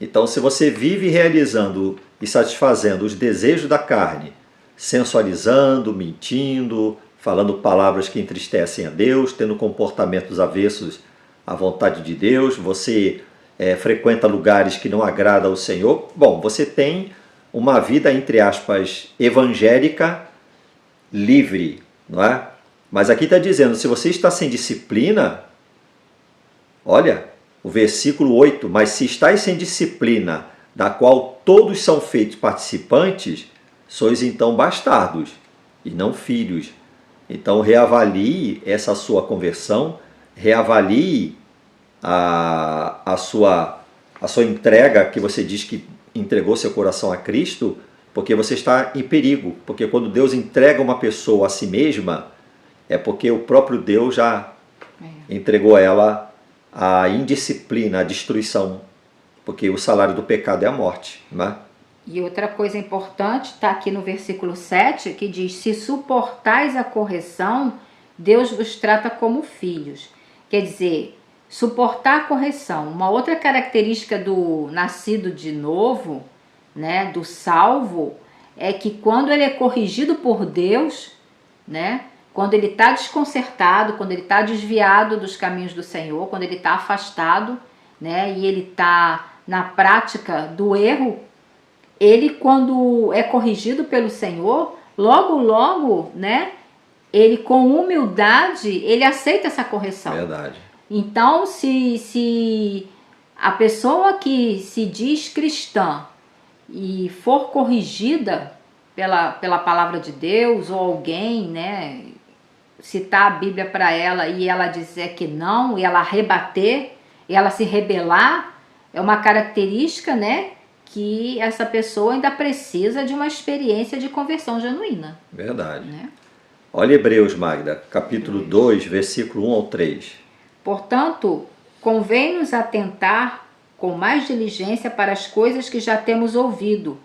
Então, se você vive realizando e satisfazendo os desejos da carne, sensualizando, mentindo, falando palavras que entristecem a Deus, tendo comportamentos avessos à vontade de Deus, você frequenta lugares que não agradam ao Senhor, bom, você tem uma vida, entre aspas, evangélica livre, não é? Mas aqui está dizendo, se você está sem disciplina, olha, o versículo 8, mas se estáis sem disciplina, da qual todos são feitos participantes, sois então bastardos e não filhos. Então reavalie essa sua conversão, reavalie a sua entrega, que você diz que entregou seu coração a Cristo, porque você está em perigo. Porque quando Deus entrega uma pessoa a si mesma, é porque o próprio Deus já entregou ela à indisciplina, à destruição. Porque o salário do pecado é a morte, né? E outra coisa importante está aqui no versículo 7, que diz: se suportais a correção, Deus vos trata como filhos. Quer dizer, suportar a correção. Uma outra característica do nascido de novo, né, do salvo, é que quando ele é corrigido por Deus, né, quando ele está desconcertado, quando ele está desviado dos caminhos do Senhor, quando ele está afastado, né, e ele está na prática do erro, ele, quando é corrigido pelo Senhor, logo, né, ele com humildade, ele aceita essa correção. Verdade. Então, se a pessoa que se diz cristã e for corrigida pela palavra de Deus, ou alguém, né, citar a Bíblia para ela e ela dizer que não, e ela rebater, e ela se rebelar, é uma característica, né, que essa pessoa ainda precisa de uma experiência de conversão genuína. Verdade. Né? Olha Hebreus, Magda, capítulo 2, versículo 1 ao 3. Portanto, convém-nos atentar com mais diligência para as coisas que já temos ouvido,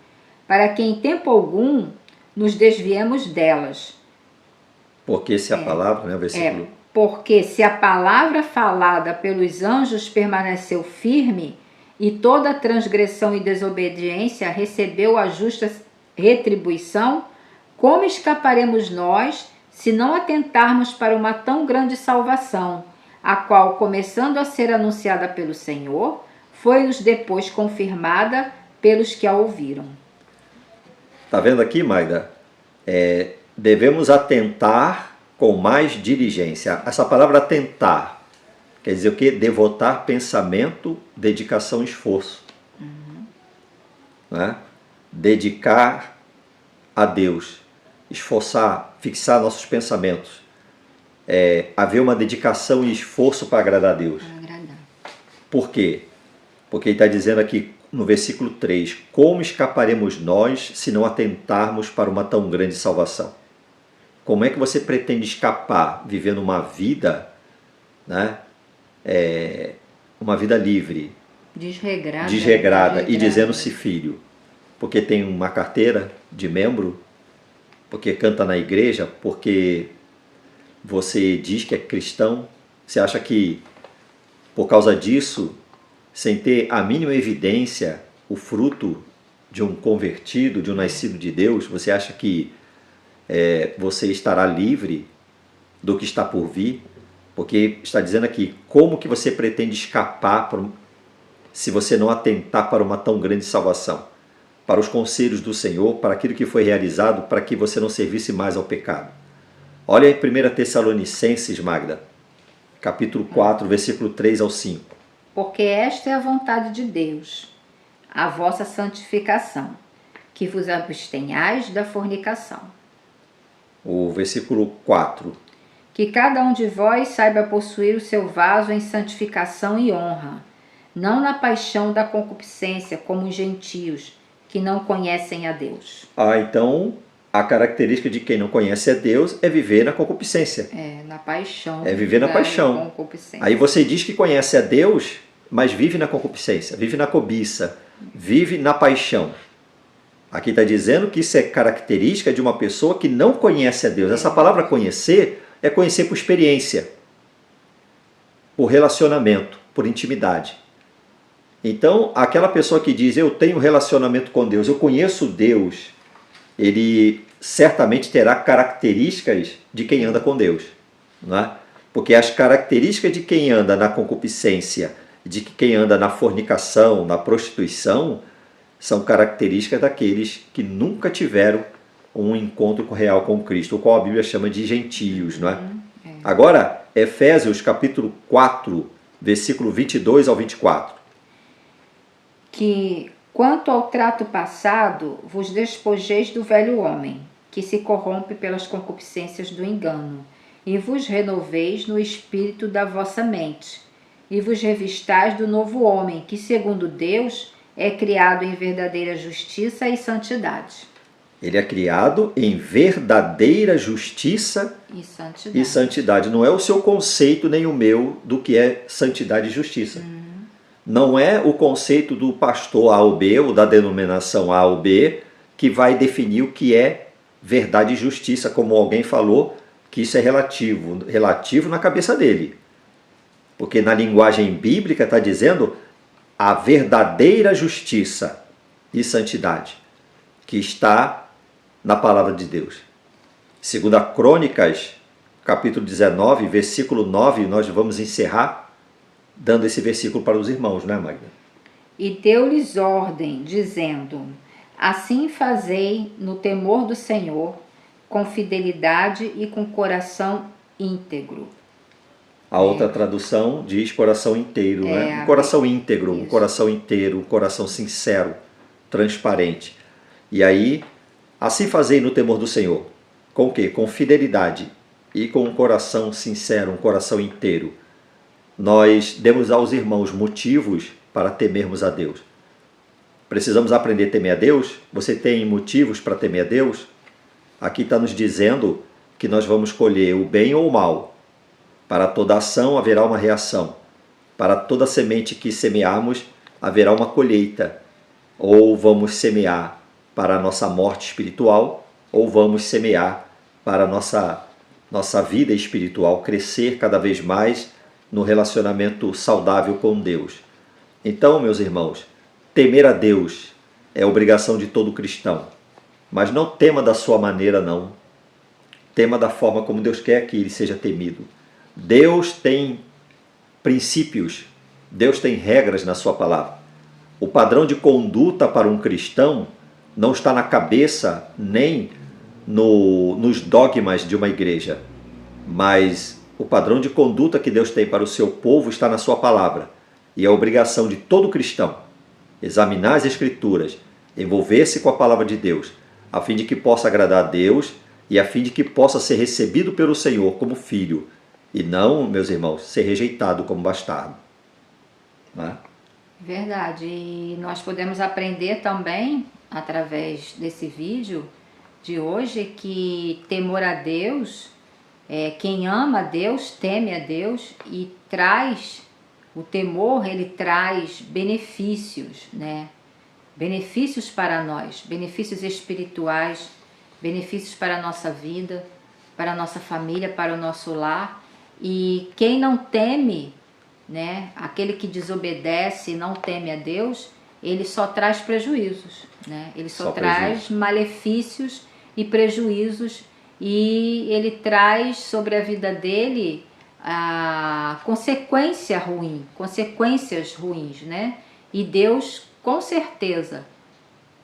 para que em tempo algum nos desviemos delas. Porque se a palavra, né, o versículo... Porque se a palavra falada pelos anjos permaneceu firme, e toda transgressão e desobediência recebeu a justa retribuição, como escaparemos nós se não atentarmos para uma tão grande salvação, a qual, começando a ser anunciada pelo Senhor, foi-nos depois confirmada pelos que a ouviram. Está vendo aqui, Magda? Devemos atentar com mais diligência. Essa palavra atentar quer dizer o quê? Devotar pensamento, dedicação e esforço. Né? Dedicar a Deus, esforçar, fixar nossos pensamentos. Haver uma dedicação e esforço para agradar a Deus. Por quê? Porque ele está dizendo aqui no versículo 3, como escaparemos nós se não atentarmos para uma tão grande salvação? Como é que você pretende escapar vivendo uma vida, né, uma vida livre, desregrada e dizendo-se filho? Porque tem uma carteira de membro, porque canta na igreja, porque você diz que é cristão, você acha que por causa disso, sem ter a mínima evidência, o fruto de um convertido, de um nascido de Deus, você acha que você estará livre do que está por vir? Porque está dizendo aqui, como que você pretende escapar se você não atentar para uma tão grande salvação? para os conselhos do Senhor, para aquilo que foi realizado, para que você não servisse mais ao pecado. Olha em 1 Tessalonicenses, Magda, capítulo 4, versículo 3 ao 5. Porque esta é a vontade de Deus, a vossa santificação, que vos abstenhais da fornicação. O versículo 4. Que cada um de vós saiba possuir o seu vaso em santificação e honra, não na paixão da concupiscência, como os gentios, que não conhecem a Deus. Então, a característica de quem não conhece a Deus é viver na concupiscência. Na paixão. É viver na paixão. Aí você diz que conhece a Deus, mas vive na concupiscência, vive na cobiça, vive na paixão. Aqui está dizendo que isso é característica de uma pessoa que não conhece a Deus. Essa palavra conhecer é conhecer por experiência, por relacionamento, por intimidade. Então, aquela pessoa que diz, eu tenho relacionamento com Deus, eu conheço Deus, ele certamente terá características de quem anda com Deus. Não é? Porque as características de quem anda na concupiscência, de quem anda na fornicação, na prostituição, são características daqueles que nunca tiveram um encontro real com Cristo, o qual a Bíblia chama de gentios. Não é? Agora, Efésios capítulo 4, versículo 22 ao 24. Que, quanto ao trato passado, vos despojeis do velho homem, que se corrompe pelas concupiscências do engano, e vos renoveis no espírito da vossa mente, e vos revistais do novo homem, que, segundo Deus, é criado em verdadeira justiça e santidade. Ele é criado em verdadeira justiça e santidade. Não é o seu conceito nem o meu do que é santidade e justiça. Não é o conceito do pastor A ou B, ou da denominação A ou B, que vai definir o que é verdade e justiça, como alguém falou, que isso é relativo na cabeça dele. Porque na linguagem bíblica está dizendo a verdadeira justiça e santidade, que está na palavra de Deus. Segundo a Crônicas, capítulo 19, versículo 9, nós vamos encerrar dando esse versículo para os irmãos, não é, Magda? E deu-lhes ordem, dizendo, assim fazei no temor do Senhor, com fidelidade e com coração íntegro. A outra tradução diz coração inteiro, né? Um coração íntegro, um coração inteiro, um coração sincero, transparente. E aí, assim fazei no temor do Senhor. Com o quê? Com fidelidade e com um coração sincero, um coração inteiro. Nós demos aos irmãos motivos para temermos a Deus. Precisamos aprender a temer a Deus? Você tem motivos para temer a Deus? Aqui está nos dizendo que nós vamos colher o bem ou o mal. Para toda ação haverá uma reação. Para toda semente que semearmos haverá uma colheita. Ou vamos semear para a nossa morte espiritual, ou vamos semear para a nossa vida espiritual, crescer cada vez mais no relacionamento saudável com Deus. Então, meus irmãos, temer a Deus é obrigação de todo cristão. Mas não tema da sua maneira, não. Tema da forma como Deus quer que ele seja temido. Deus tem princípios, Deus tem regras na sua palavra. O padrão de conduta para um cristão não está na cabeça nem nos dogmas de uma igreja, mas o padrão de conduta que Deus tem para o seu povo está na sua palavra. E é a obrigação de todo cristão examinar as Escrituras, envolver-se com a palavra de Deus, a fim de que possa agradar a Deus e a fim de que possa ser recebido pelo Senhor como filho, e não, meus irmãos, ser rejeitado como bastardo. Não é? Verdade. E nós podemos aprender também, através desse vídeo de hoje, que temor a Deus... quem ama a Deus, teme a Deus e traz, o temor, ele traz benefícios, né? Benefícios para nós, benefícios espirituais, benefícios para a nossa vida, para a nossa família, para o nosso lar. E quem não teme, né? Aquele que desobedece e não teme a Deus, ele só traz prejuízos, né? Ele só traz malefícios e prejuízos. E ele traz sobre a vida dele consequências ruins, né? E Deus, com certeza,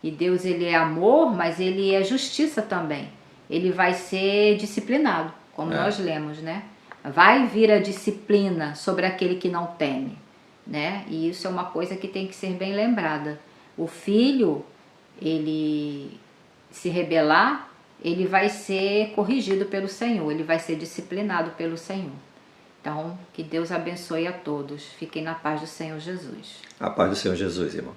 E Deus, ele é amor, mas ele é justiça também. Ele vai ser disciplinado, como nós lemos, né? Vai vir a disciplina sobre aquele que não teme, né? E isso é uma coisa que tem que ser bem lembrada. O filho, ele se rebelar, ele vai ser corrigido pelo Senhor, ele vai ser disciplinado pelo Senhor. Então, que Deus abençoe a todos. Fiquem na paz do Senhor Jesus. A paz do Senhor Jesus, irmãos.